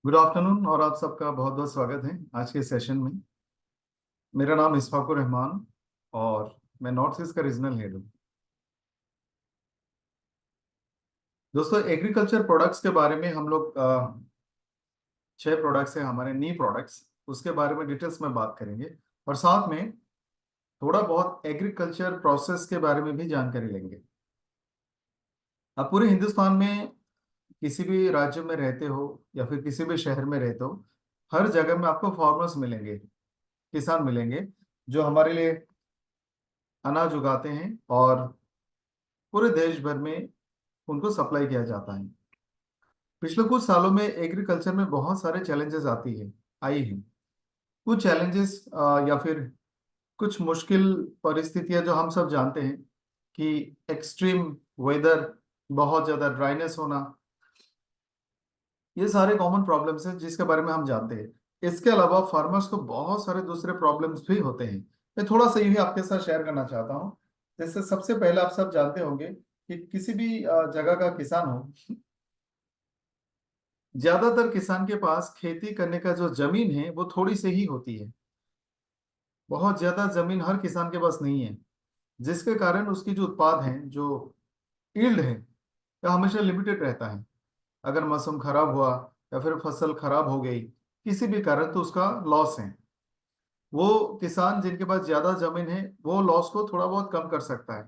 Good afternoon और आप सबका बहुत बहुत स्वागत है आज के सेशन में। मेरा नाम इस्फाकुर रहमान और मैं नॉर्थ ईस्ट का रीजनल हेड हूँ। दोस्तों, एग्रीकल्चर प्रोडक्ट्स के बारे में हम लोग 6 प्रोडक्ट्स हैं हमारे नी प्रोडक्ट्स, उसके बारे में डिटेल्स में बात करेंगे और साथ में थोड़ा बहुत एग्रीकल्चर प्रोसेस के बारे में भी जानकारी लेंगे। आप पूरे हिंदुस्तान में किसी भी राज्य में रहते हो या फिर किसी भी शहर में रहते हो, हर जगह में आपको फार्मर्स मिलेंगे, किसान मिलेंगे जो हमारे लिए अनाज उगाते हैं और पूरे देश भर में उनको सप्लाई किया जाता है। पिछले कुछ सालों में एग्रीकल्चर में बहुत सारे चैलेंजेस आई हैं। कुछ चैलेंजेस या फिर कुछ मुश्किल परिस्थितियां जो हम सब जानते हैं कि एक्सट्रीम वेदर, बहुत ज़्यादा ड्राइनेस होना, ये सारे कॉमन प्रॉब्लम्स हैं जिसके बारे में हम जानते हैं। इसके अलावा फार्मर्स को बहुत सारे दूसरे प्रॉब्लम्स भी होते हैं। मैं थोड़ा सा यही आपके साथ शेयर करना चाहता हूँ। जैसे सबसे पहले आप सब जानते होंगे कि किसी भी जगह का किसान हो, ज्यादातर किसान के पास खेती करने का जो जमीन है वो थोड़ी सी ही होती है। बहुत ज्यादा जमीन हर किसान के पास नहीं है, जिसके कारण उसकी जो उत्पाद है, जो ईल्ड है, वह हमेशा लिमिटेड रहता है। अगर मौसम खराब हुआ या फिर फसल खराब हो गई किसी भी कारण, तो उसका लॉस है। वो किसान जिनके पास ज्यादा जमीन है वो लॉस को थोड़ा बहुत कम कर सकता है,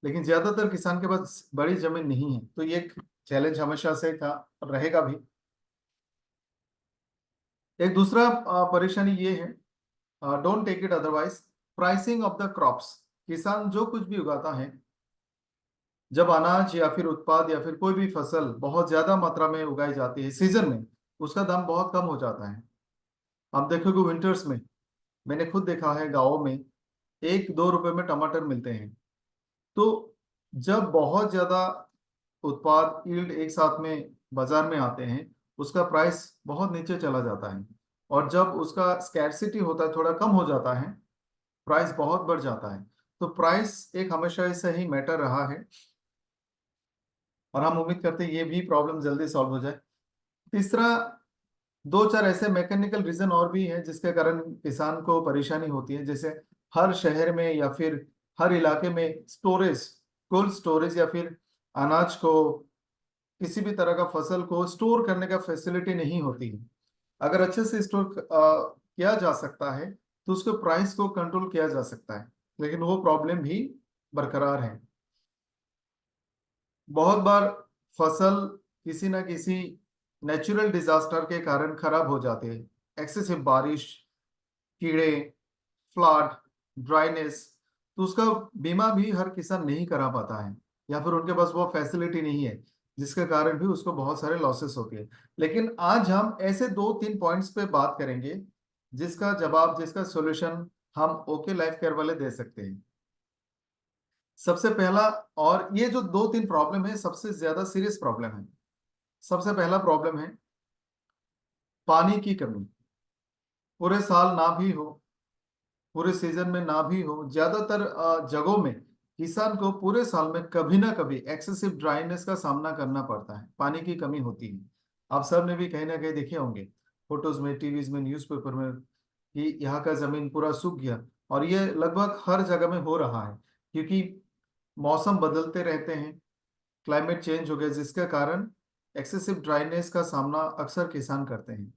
लेकिन ज्यादातर किसान के पास बड़ी जमीन नहीं है, तो ये एक चैलेंज हमेशा से था और रहेगा भी। एक दूसरा परेशानी ये है, don't take it otherwise, pricing of the crops. किसान जो कुछ भी उगाता है, जब अनाज या फिर उत्पाद या फिर कोई भी फसल बहुत ज्यादा मात्रा में उगाई जाती है सीजन में, उसका दाम बहुत कम हो जाता है। आप देखोगे विंटर्स में, मैंने खुद देखा है गाँव में 1-2 रुपए में टमाटर मिलते हैं। तो जब बहुत ज्यादा उत्पाद यील्ड एक साथ में बाजार में आते हैं, उसका प्राइस बहुत नीचे चला जाता है। और जब उसका स्कैरसिटी होता है, थोड़ा कम हो जाता है, प्राइस बहुत बढ़ जाता है। तो प्राइस एक हमेशा ऐसा ही मैटर रहा है और हम उम्मीद करते हैं ये भी प्रॉब्लम जल्दी सॉल्व हो जाए। तीसरा, दो चार ऐसे मैकेनिकल रीजन और भी हैं जिसके कारण किसान को परेशानी होती है। जैसे हर शहर में या फिर हर इलाके में स्टोरेज, कोल्ड स्टोरेज या फिर अनाज को, किसी भी तरह का फसल को स्टोर करने का फैसिलिटी नहीं होती है। अगर अच्छे से स्टोर किया जा सकता है तो उसके प्राइस को कंट्रोल किया जा सकता है, लेकिन वो प्रॉब्लम भी बरकरार है। बहुत बार फसल किसी ना किसी नेचुरल डिजास्टर के कारण खराब हो जाती है। एक्सेसिव बारिश, कीड़े, फ्लड, ड्राइनेस, तो उसका बीमा भी हर किसान नहीं करा पाता है या फिर उनके पास वो फैसिलिटी नहीं है, जिसके कारण भी उसको बहुत सारे लॉसेस होती है। लेकिन आज हम ऐसे 2-3 पॉइंट्स पे बात करेंगे जिसका जवाब, जिसका सॉल्यूशन हम ओके लाइफ केयर वाले दे सकते हैं। सबसे पहला, और ये जो 2-3 प्रॉब्लम है सबसे ज्यादा सीरियस प्रॉब्लम है। सबसे पहला प्रॉब्लम है पानी की कमी। पूरे साल ना भी हो, पूरे सीजन में ना भी हो, ज्यादातर जगहों में किसान को पूरे साल में कभी ना कभी एक्सेसिव ड्राइनेस का सामना करना पड़ता है, पानी की कमी होती है। आप सब ने भी कहीं ना कहीं देखे होंगे, फोटोज में, टीवीज में, न्यूज़पेपर में, कि यहाँ का जमीन पूरा सूख गया। और ये लगभग हर जगह में हो रहा है, क्योंकि मौसम बदलते रहते हैं, क्लाइमेट चेंज हो गया, जिसके कारण एक्सेसिव ड्राइनेस का सामना अक्सर किसान करते हैं,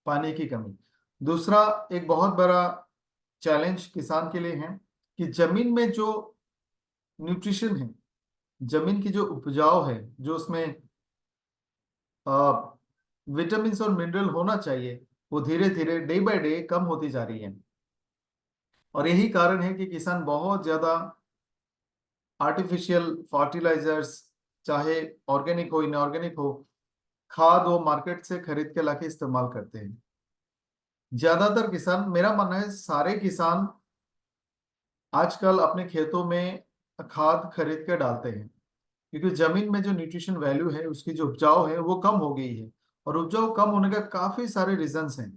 पानी की कमी। दूसरा, एक बहुत बड़ा चैलेंज किसान के लिए है कि जमीन में जो न्यूट्रिशन है, जमीन की जो उपजाऊ है, जो उसमें विटामिन और मिनरल होना चाहिए, वो धीरे धीरे डे बाय डे कम होती जा रही है। और यही कारण है कि किसान बहुत ज्यादा आर्टिफिशियल फर्टिलाइजर्स, चाहे ऑर्गेनिक हो इनऑर्गेनिक हो, खाद वो मार्केट से खरीद के लाके इस्तेमाल करते हैं। ज्यादातर किसान, मेरा मानना है सारे किसान आजकल अपने खेतों में खाद खरीद के डालते हैं, क्योंकि जमीन में जो न्यूट्रिशन वैल्यू है, उसकी जो उपजाऊ है वो कम हो गई है। और उपजाऊ कम होने का काफी सारे रीजंस हैं।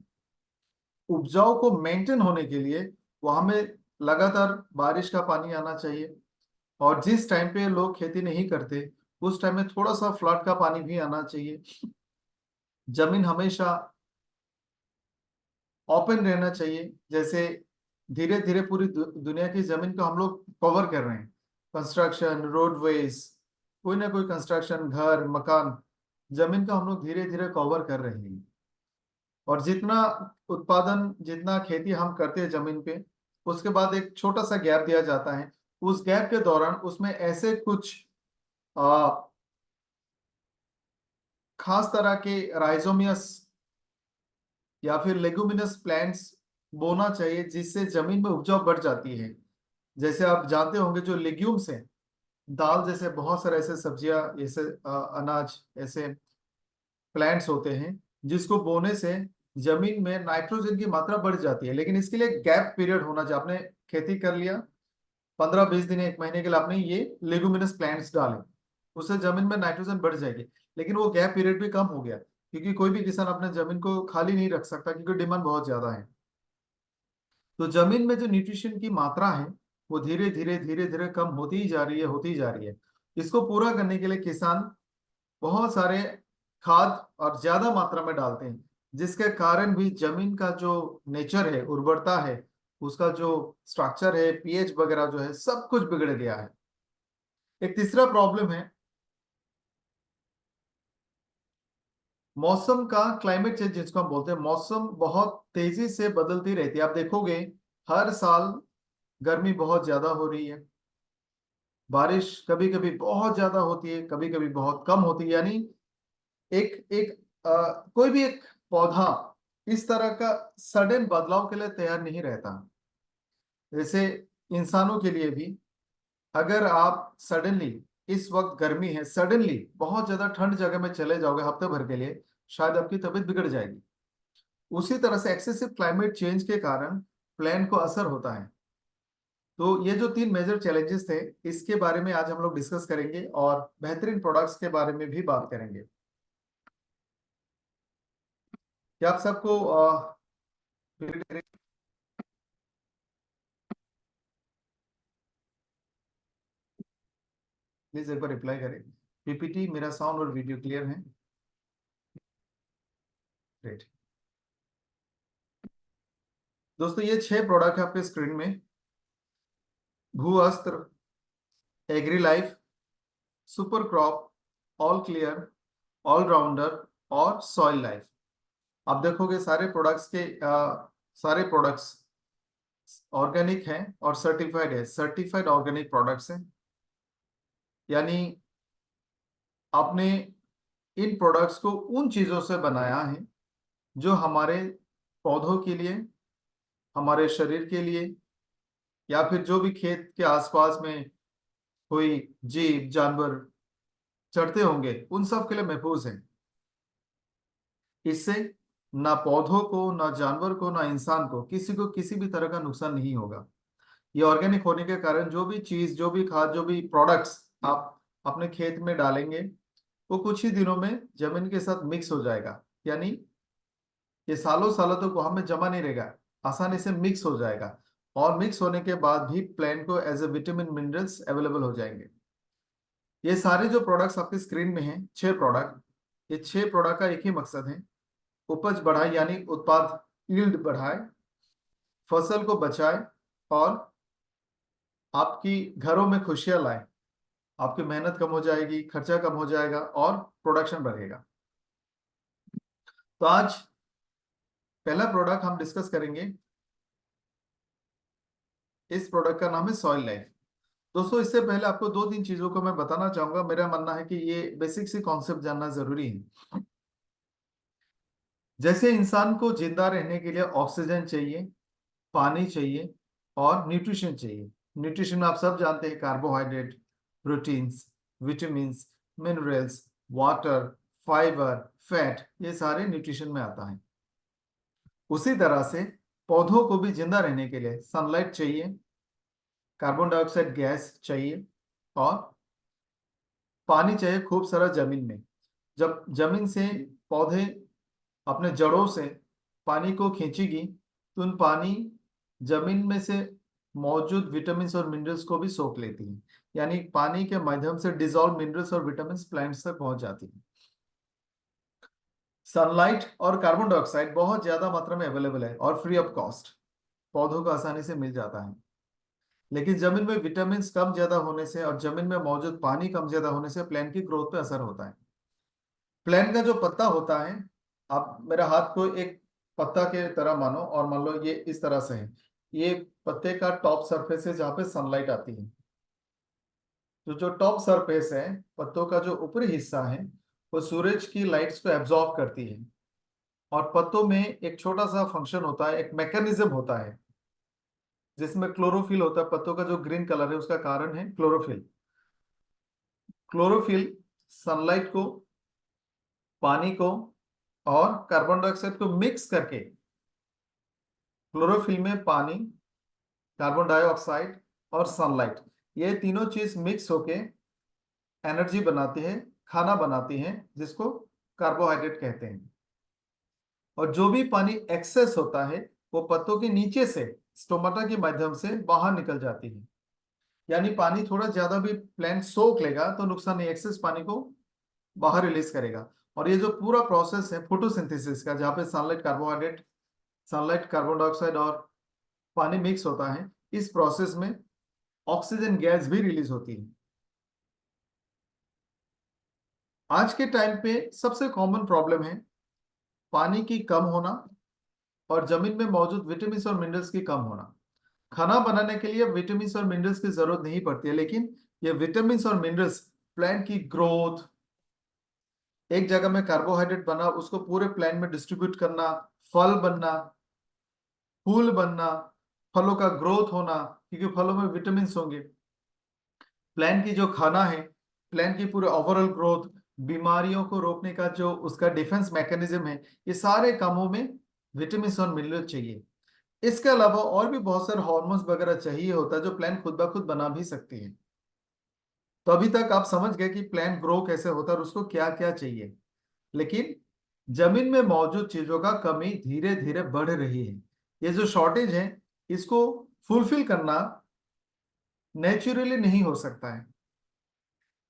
उपजाऊ को मेंटेन होने के लिए वहां में लगातार बारिश का पानी आना चाहिए, और जिस टाइम पे लोग खेती नहीं करते उस टाइम में थोड़ा सा फ्लड का पानी भी आना चाहिए। जमीन हमेशा ओपन रहना चाहिए। जैसे धीरे धीरे पूरी दुनिया की जमीन को हम लोग कवर कर रहे हैं, कंस्ट्रक्शन, रोडवेज, कोई ना कोई कंस्ट्रक्शन, घर, मकान, जमीन को हम लोग धीरे धीरे कवर कर रहे हैं। और जितना उत्पादन, जितना खेती हम करते हैं जमीन पे, उसके बाद एक छोटा सा गैप दिया जाता है। उस गैप के दौरान उसमें ऐसे कुछ आ, खास तरह के राइजोमियस या फिर लेगुमिनस प्लांट्स बोना चाहिए, जिससे जमीन में उपजाऊ बढ़ जाती है। जैसे आप जानते होंगे जो लेग्यूम्स हैं, दाल जैसे बहुत सारे ऐसे सब्जियां, ऐसे अनाज, ऐसे प्लांट्स होते हैं जिसको बोने से जमीन में नाइट्रोजन की मात्रा बढ़ जाती है। लेकिन इसके लिए गैप पीरियड होना चाहिए। आपने खेती कर लिया, 15-20 दिन, 1 महीने के लिए आपने ये लेगुमिनस प्लांट्स डाले, उससे जमीन में नाइट्रोजन बढ़ जाएगी। लेकिन वो गैप पीरियड भी कम हो गया, क्योंकि कोई भी किसान अपने जमीन को खाली नहीं रख सकता, क्योंकि डिमांड बहुत ज्यादा है। तो जमीन में जो न्यूट्रिशन की मात्रा है वो धीरे धीरे धीरे धीरे कम होती ही जा रही है, होती ही जा रही है। इसको पूरा करने के लिए किसान बहुत सारे खाद और ज्यादा मात्रा में डालते हैं, जिसके कारण भी जमीन का जो नेचर है, उर्वरता है, उसका जो स्ट्रक्चर है, पीएच वगैरह जो है, सब कुछ बिगड़ गया है। एक तीसरा प्रॉब्लम है मौसम का, क्लाइमेट चेंज जिसको हम बोलते हैं। मौसम बहुत तेजी से बदलती रहती है। आप देखोगे हर साल गर्मी बहुत ज्यादा हो रही है, बारिश कभी कभी बहुत ज्यादा होती है, कभी कभी बहुत कम होती है। यानी एक एक कोई भी एक पौधा इस तरह का सडन बदलाव के लिए तैयार नहीं रहता। जैसे इंसानों के लिए भी, अगर आप सडनली, इस वक्त गर्मी है, सडनली बहुत ज्यादा ठंड जगह में चले जाओगे हफ्ते भर के लिए, शायद आपकी तबीयत बिगड़ जाएगी। उसी तरह से एक्सेसिव क्लाइमेट चेंज के कारण प्लांट को असर होता है। तो ये जो 3 मेजर चैलेंजेस थे, इसके बारे में आज हम लोग डिस्कस करेंगे और बेहतरीन प्रोडक्ट्स के बारे में भी बात करेंगे। क्या आप सबको प्लीज एक बार रिप्लाई करें। पीपीटी, मेरा साउंड और वीडियो क्लियर है? ग्रेट। दोस्तों, ये 6 प्रोडक्ट है आपके स्क्रीन में। Bhu Astra, Agri Life, Super Crop, All Clear, Allrounder और सॉइल लाइफ। आप देखोगे सारे प्रोडक्ट्स ऑर्गेनिक हैं और सर्टिफाइड है, सर्टिफाइड ऑर्गेनिक प्रोडक्ट्स हैं। यानी आपने इन प्रोडक्ट्स को उन चीजों से बनाया है जो हमारे पौधों के लिए, हमारे शरीर के लिए, या फिर जो भी खेत के आसपास में कोई जीव जानवर चढ़ते होंगे, उन सब के लिए महफूज है। इससे ना पौधों को, ना जानवर को, ना इंसान को किसी भी तरह का नुकसान नहीं होगा। ये ऑर्गेनिक होने के कारण जो भी चीज, जो भी खाद, जो भी प्रोडक्ट्स आप अपने खेत में डालेंगे, वो कुछ ही दिनों में जमीन के साथ मिक्स हो जाएगा। यानी ये सालों सालों तक वहां में जमा नहीं रहेगा, आसानी से मिक्स हो जाएगा। और मिक्स होने के बाद भी प्लांट को as a vitamin, minerals available हो जाएंगे। ये सारे जो प्रोडक्ट्स आपकी स्क्रीन में हैं, 6 प्रोडक्ट, ये 6 प्रोडक्ट का एक ही मकसद है, उपज बढ़ाए, यानी उत्पाद यील्ड बढ़ाए, फसल को बचाए, और आपकी घरों में खुशियां लाए। आपकी मेहनत कम हो जाएगी, खर्चा कम हो जाएगा और प्रोडक्शन बढ़ेगा। तो आज पहला प्रोडक्ट हम डिस्कस करेंगे। इस प्रोडक्ट का नाम है सॉइल लाइफ। दोस्तों, इससे पहले आपको 2-3 चीजों को मैं बताना चाहूंगा। मेरा मानना है कि ये बेसिक सी कॉन्सेप्ट जानना जरूरी है। जैसे इंसान को जिंदा रहने के लिए ऑक्सीजन चाहिए, पानी चाहिए और न्यूट्रिशन चाहिए। न्यूट्रिशन में आप सब जानते हैं, carbohydrate, proteins, vitamins, minerals, water, fibre, fat, ये सारे न्यूट्रिशन में आता है। उसी तरह से पौधों को भी जिंदा रहने के लिए सनलाइट चाहिए, कार्बन डाइऑक्साइड गैस चाहिए, और पानी चाहिए खूब सारा जमीन में। जब जमीन से पौधे अपने जड़ों से पानी को खींचेगी, तो उन पानी जमीन में से मौजूद विटामिन्स और मिनरल्स को भी सोख लेती है। यानी पानी के माध्यम से डिजॉल्व मिनरल्स और विटामिन्स प्लांट्स तक पहुंच जाती है। सनलाइट और कार्बन डाइऑक्साइड बहुत ज्यादा मात्रा में अवेलेबल है और फ्री ऑफ कॉस्ट, पौधों को आसानी से मिल जाता है। लेकिन जमीन में विटामिन कम ज्यादा होने से और जमीन में मौजूद पानी कम ज्यादा होने से प्लांट की ग्रोथ पे असर होता है। प्लांट का जो पत्ता होता है, आप मेरा हाथ को एक पत्ता के तरह मानो और मान लो ये इस तरह से है। ये पत्ते का टॉप सरफेस है जहाँ पे सनलाइट आती है। तो जो टॉप सरफेस है, पत्तों का जो ऊपरी हिस्सा है, वो सूरज की लाइट्स को एब्जॉर्ब करती है। और पत्तों में एक छोटा सा फंक्शन होता है, एक मैकेनिज्म होता है जिसमें क्लोरोफिल होता है। पत्तों का जो ग्रीन कलर है उसका कारण है क्लोरोफिल। क्लोरोफिल सनलाइट को, पानी को और कार्बन डाइऑक्साइड को मिक्स करके, क्लोरोफिल में पानी, कार्बन डाइऑक्साइड और सनलाइट, ये तीनों चीज मिक्स होके एनर्जी बनाती है, खाना बनाती है, जिसको कार्बोहाइड्रेट कहते हैं। और जो भी पानी एक्सेस होता है वो पत्तों के नीचे से स्टोमाटा के माध्यम से बाहर निकल जाती है। यानी पानी थोड़ा ज्यादा भी प्लांट सोख लेगा तो नुकसान नहीं, एक्सेस पानी को बाहर रिलीज करेगा। और ये जो पूरा प्रोसेस है फोटोसिंथेसिस का, जहाँ पे sunlight, carbohydrate, sunlight, carbon dioxide और पानी मिक्स होता है, इस प्रोसेस में ऑक्सीजन गैस भी रिलीज होती है। आज के टाइम पे सबसे कॉमन प्रॉब्लम है पानी की कम होना और जमीन में मौजूद विटामिन और मिनरल्स की कम होना। खाना बनाने के लिए विटामिन और मिनरल्स की जरूरत नहीं पड़ती है, लेकिन ये विटामिन और मिनरल्स प्लांट की ग्रोथ, एक जगह में कार्बोहाइड्रेट बना उसको पूरे प्लांट में डिस्ट्रीब्यूट करना, फल बनना, फूल बनना, फलों का ग्रोथ होना, क्योंकि फलों में विटामिन होंगे, प्लांट की जो खाना है, प्लांट की पूरे ओवरऑल ग्रोथ, बीमारियों को रोकने का जो उसका डिफेंस मैकेनिज्म है, ये सारे कामों में विटामिन और मिनरल चाहिए। इसके अलावा और भी बहुत सारे हार्मोन्स वगैरह चाहिए होता है जो प्लांट खुद ब खुद बना भी सकती है। तो अभी तक आप समझ गए कि प्लांट ग्रो कैसे होता है और उसको क्या क्या चाहिए। लेकिन जमीन में मौजूद चीजों का कमी धीरे धीरे बढ़ रही है। ये जो शॉर्टेज है, इसको फुलफिल करना नेचुरली नहीं हो सकता है।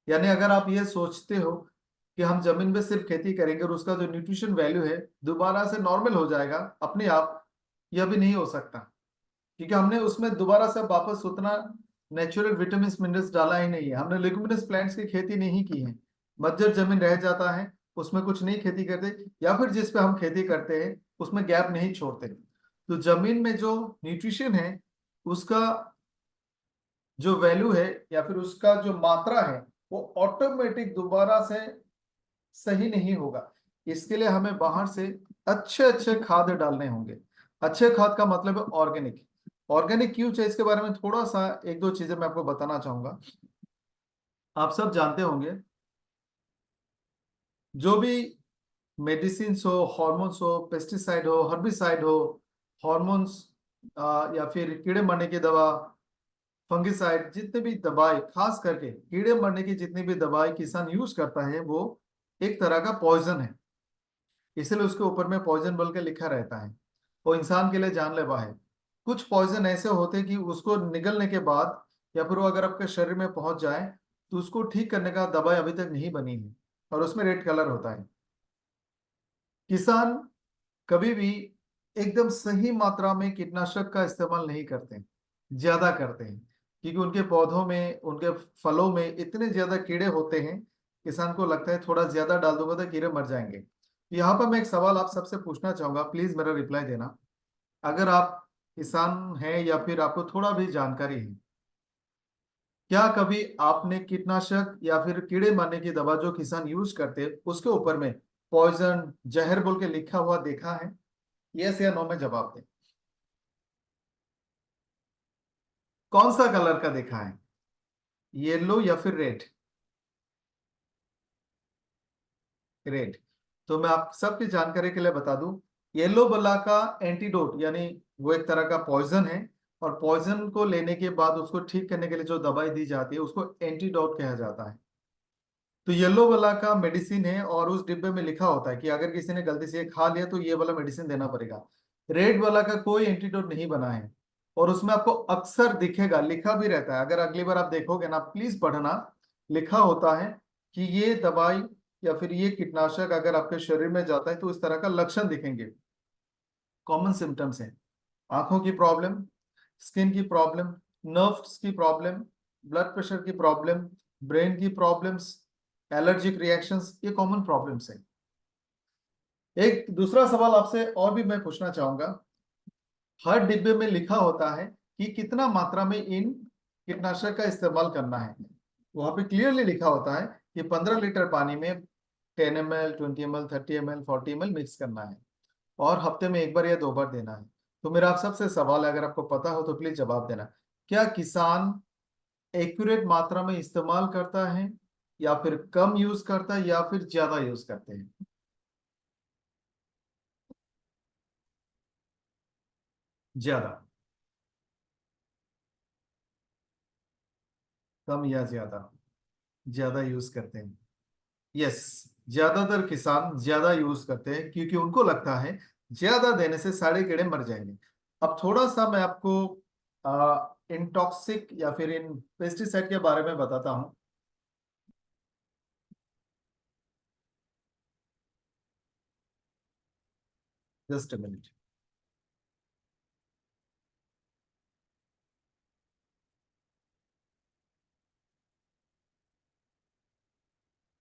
यानी अगर आप ये सोचते हो कि हम जमीन में सिर्फ खेती करेंगे और उसका जो न्यूट्रिशन वैल्यू है दोबारा से नॉर्मल हो जाएगा अपने आप, यह भी नहीं हो सकता, क्योंकि हमने उसमें दोबारा से वापस उतना नेचुरल विटामिन मिनरल्स डाला ही नहीं है। हमने लेगुमिनस प्लांट्स की खेती नहीं की है। बंजर जमीन रह जाता है, उसमें कुछ नहीं खेती करते, या फिर जिस पे हम खेती करते हैं उसमें गैप नहीं छोड़ते। तो जमीन में जो न्यूट्रिशन है उसका जो वैल्यू है या फिर उसका जो मात्रा है वो ऑटोमेटिक दोबारा से सही नहीं होगा। इसके लिए हमें बाहर से अच्छे अच्छे खाद डालने होंगे। अच्छे खाद का मतलब है ऑर्गेनिक। ऑर्गेनिक क्यों चाहिए इसके बारे में थोड़ा सा एक दो चीजें मैं आपको बताना चाहूंगा। आप सब जानते होंगे जो भी मेडिसिन हो, हॉर्मोन्स हो, पेस्टिसाइड हो, हर्बिसाइड हो, हॉर्मोन्स या फिर कीड़े मरने की दवा, फंगिसाइड, जितने भी दवाई, खास करके कीड़े मरने की जितनी भी दवाई किसान यूज करता है वो एक तरह का पॉइजन है। इसलिए उसके ऊपर में पॉइजन बोल के लिखा रहता है। वो इंसान के लिए जानलेवा है। कुछ पॉइजन ऐसे होते हैं कि उसको निगलने के बाद या फिर वो अगर आपके शरीर में पहुंच जाए तो उसको ठीक करने का दवाई अभी तक नहीं बनी है, और उसमें रेड कलर होता है। किसान कभी भी एकदम सही मात्रा में कीटनाशक का इस्तेमाल नहीं करते, ज्यादा करते हैं, क्योंकि उनके पौधों में, उनके फलों में इतने ज्यादा कीड़े होते हैं, किसान को लगता है थोड़ा ज्यादा डाल दूंगा तो कीड़े मर जाएंगे। यहाँ पर मैं एक सवाल आप सबसे पूछना चाहूंगा, प्लीज मेरा रिप्लाई देना। अगर आप किसान हैं या फिर आपको थोड़ा भी जानकारी है, क्या कभी आपने कीटनाशक या फिर कीड़े मारने की दवा जो किसान यूज करते हैं उसके ऊपर में पॉइजन, जहर बोल के लिखा हुआ देखा है? यस या नो में जवाब दें। कौन सा कलर का देखा है, येलो या फिर रेड? रेड। तो मैं आप सबकी जानकारी के लिए बता दूं, येलो बला का एंटीडोट, यानी वो एक तरह का पॉइजन है, और पॉइजन को लेने के बाद उसको ठीक करने के लिए जो दवाई दी जाती है उसको एंटीडोट कहा जाता है। तो येलो वाला का मेडिसिन है और उस डिब्बे में लिखा होता है कि अगर किसी ने गलती से ये खा लिया तो ये वाला मेडिसिन देना पड़ेगा। रेड वाला का कोई एंटीडोट नहीं बना है, और उसमें आपको अक्सर दिखेगा, लिखा भी रहता है, अगर अगली बार आप देखोगे ना प्लीज पढ़ना, लिखा होता है कि ये दवाई या फिर ये कीटनाशक अगर आपके शरीर में जाता है तो इस तरह का लक्षण दिखेंगे। कॉमन सिम्टम्स हैं आंखों की प्रॉब्लम, स्किन की प्रॉब्लम, नर्व्स की प्रॉब्लम, ब्लड प्रेशर की प्रॉब्लम, ब्रेन की प्रॉब्लम्स, एलर्जिक रिएक्शंस, ये कॉमन प्रॉब्लम्स हैं। एक दूसरा सवाल आपसे और भी मैं पूछना चाहूंगा, हर डिब्बे में लिखा होता है कि कितना मात्रा में इन कीटनाशक का इस्तेमाल करना है। वहां पे क्लियरली लिखा होता है कि 15 लीटर पानी में 10 ml, 20 ml, 30 ml, 40 ml mix करना है और हफ्ते में एक बार या 2 बार देना है। तो मेरा आप सबसे सवाल है, अगर आपको पता हो तो प्लीज जवाब देना। क्या किसान एक्यूरेट मात्रा में इस्तेमाल करता है, या फिर कम यूज करता है, या फिर ज्यादा यूज करते हैं? ज्यादा, कम या ज्यादा? ज्यादा यूज करते हैं। यस, ज्यादातर किसान ज्यादा यूज करते हैं क्योंकि उनको लगता है ज्यादा देने से सारे कीड़े मर जाएंगे। अब थोड़ा सा मैं आपको इन टॉक्सिक या फिर इन पेस्टिसाइड के बारे में बताता हूँ। Just a minute.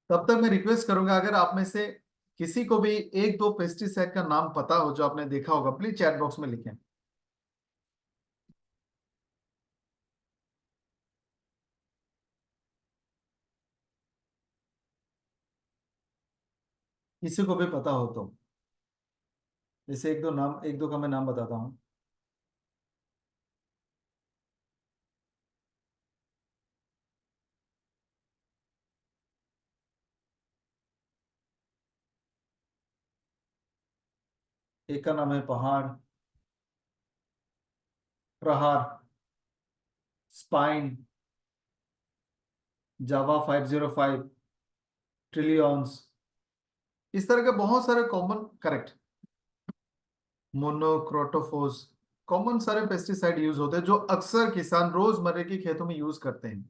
तब तक मैं रिक्वेस्ट करूंगा, अगर आप में से किसी को भी एक दो पेस्टिसाइड का नाम पता हो जो आपने देखा होगा, प्लीज चैट बॉक्स में लिखें। किसी को भी पता हो तो जैसे एक दो नाम, एक दो का मैं नाम बताता हूँ। एक का नाम है पहाड़, प्रहार, स्पाइन, जावा 505, ट्रिलियंस, इस तरह के बहुत सारे कॉमन, करेक्ट, मोनोक्रोटोफोस, कॉमन सारे पेस्टिसाइड यूज होते हैं जो अक्सर किसान रोजमर्रा की खेतों में यूज करते हैं।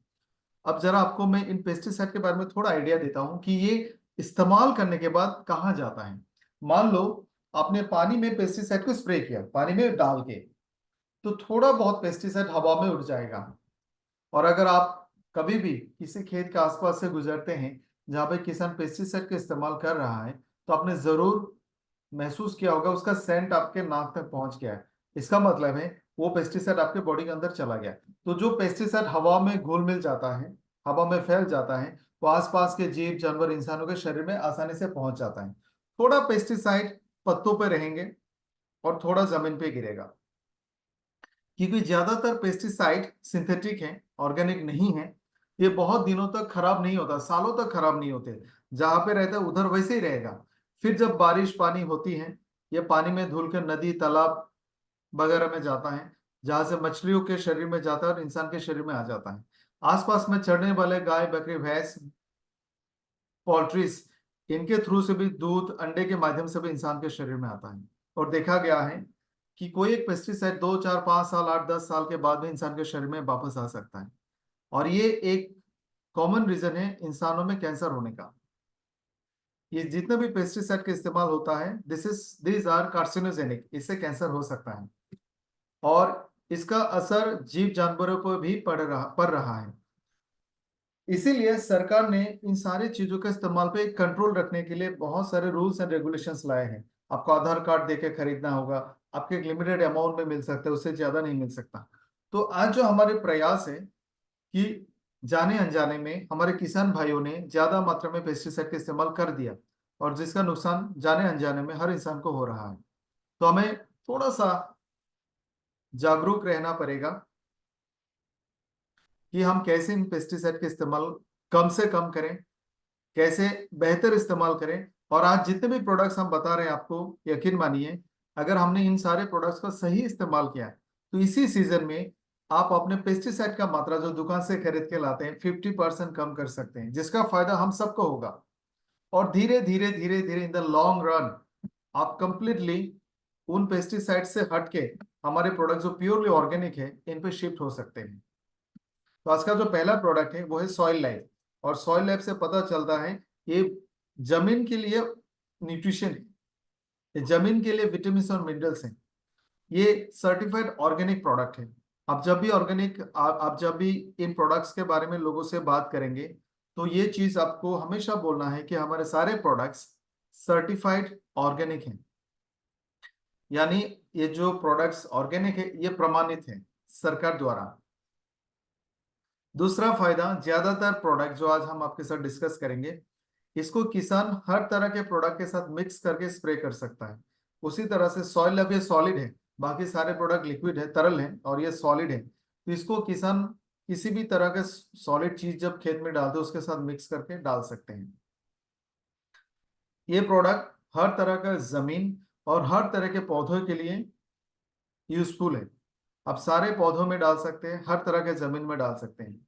अब जरा आपको मैं इन पेस्टिसाइड के बारे में थोड़ा आइडिया देता हूं कि ये इस्तेमाल करने के बाद कहाँ जाता है। मान लो आपने पानी में पेस्टिसाइड को स्प्रे किया, पानी में डाल के, तो थोड़ा बहुत पेस्टिसाइड हवा में उड़ जाएगा। और अगर आप कभी भी किसी खेत के आसपास से गुजरते हैं जहां पे किसान पेस्टिसाइड का इस्तेमाल कर रहा है, तो आपने जरूर महसूस किया होगा उसका सेंट आपके नाक तक पहुंच गया है। इसका मतलब है वो पेस्टिसाइड आपके बॉडी के अंदर चला गया। तो जो पेस्टिसाइड हवा में घुल मिल जाता है, हवा में फैल जाता है, वो आसपास के जीव जानवर इंसानों के शरीर में आसानी से पहुंच जाता है। थोड़ा पेस्टिसाइड पत्तों पे रहेंगे और थोड़ा जमीन पे गिरेगा, क्योंकि ज्यादातर पेस्टिसाइड सिंथेटिक हैं, ऑर्गेनिक नहीं है। ये बहुत दिनों तक खराब नहीं होता, सालों तक खराब नहीं होते। जहां पे रहता है उधर वैसे ही रहेगा। फिर जब बारिश पानी होती है, ये पानी में धुल कर नदी तालाब वगैरह में जाता है, जहां से मछलियों के शरीर में जाता है और इंसान के शरीर में आ जाता है। आसपास में चढ़ने वाले गाय बकरी भैंस, पोल्ट्रीज, इनके थ्रू से भी दूध अंडे के माध्यम से भी इंसान के शरीर में आता है। और देखा गया है कि कोई एक पेस्टिसाइड 2 4 5 साल 8 10 साल के बाद भी इंसान के शरीर में वापस आ सकता है। और ये एक कॉमन रीजन है इंसानों में कैंसर होने का। ये जितने भी पेस्टिसाइड का इस्तेमाल होता है, दिस आर कार्सिनोजेनिक, इससे कैंसर हो सकता है। और इसका असर जीव जानवरों पर भी पड़ रहा है। इसीलिए सरकार ने इन सारी चीजों का इस्तेमाल पे कंट्रोल रखने के लिए बहुत सारे रूल्स एंड रेगुलेशंस लाए हैं। आपको आधार कार्ड देके खरीदना होगा, आपके एक लिमिटेड अमाउंट में मिल सकता है, उससे ज्यादा नहीं मिल सकता। तो आज जो हमारे प्रयास है कि जाने अनजाने में हमारे किसान भाइयों ने ज्यादा मात्रा में पेस्टिसाइड का इस्तेमाल कर दिया, और जिसका नुकसान जाने अनजाने में हर इंसान को हो रहा है। तो हमें थोड़ा सा जागरूक रहना पड़ेगा कि हम कैसे इन पेस्टिसाइड का इस्तेमाल कम से कम करें, कैसे बेहतर इस्तेमाल करें। और आज जितने भी प्रोडक्ट्स हम बता रहे हैं आपको, यकीन मानिए, अगर हमने इन सारे प्रोडक्ट्स का सही इस्तेमाल किया तो इसी सीजन में आप अपने पेस्टिसाइड का मात्रा जो दुकान से खरीद के लाते हैं 50% कम कर सकते हैं, जिसका फायदा हम सबको होगा। और धीरे धीरे धीरे धीरे इन द लॉन्ग रन आप कंप्लीटली उन पेस्टिसाइड से हटके हमारे प्रोडक्ट जो प्योरली ऑर्गेनिक है इन पे शिफ्ट हो सकते हैं। तो आज का जो पहला प्रोडक्ट है वो है सॉइल लाइफ। और सॉइल लाइफ से पता चलता है ये जमीन के लिए न्यूट्रिशन है, ये जमीन के लिए विटामिन और मिनरल्स हैं। ये सर्टिफाइड ऑर्गेनिक प्रोडक्ट है। आप जब भी ऑर्गेनिक आप जब भी इन प्रोडक्ट्स के बारे में लोगों से बात करेंगे तो ये चीज आपको हमेशा बोलना है कि हमारे सारे प्रोडक्ट्स सर्टिफाइड ऑर्गेनिक हैं, यानी ये जो प्रोडक्ट्स ऑर्गेनिक है ये प्रमाणित है सरकार द्वारा। दूसरा फायदा, ज्यादातर प्रोडक्ट जो आज हम आपके साथ डिस्कस करेंगे इसको किसान हर तरह के प्रोडक्ट के साथ मिक्स करके स्प्रे कर सकता है। उसी तरह से सॉइल अब ये सॉलिड है, बाकी सारे प्रोडक्ट लिक्विड है, तरल है, और ये सॉलिड है, तो इसको किसान किसी भी तरह के सॉलिड चीज जब खेत में डालते हैं उसके साथ मिक्स करके डाल सकते हैं। ये प्रोडक्ट हर तरह का जमीन और हर तरह के पौधों के लिए यूजफुल है। आप सारे पौधों में डाल सकते हैं, हर तरह के जमीन में डाल सकते हैं।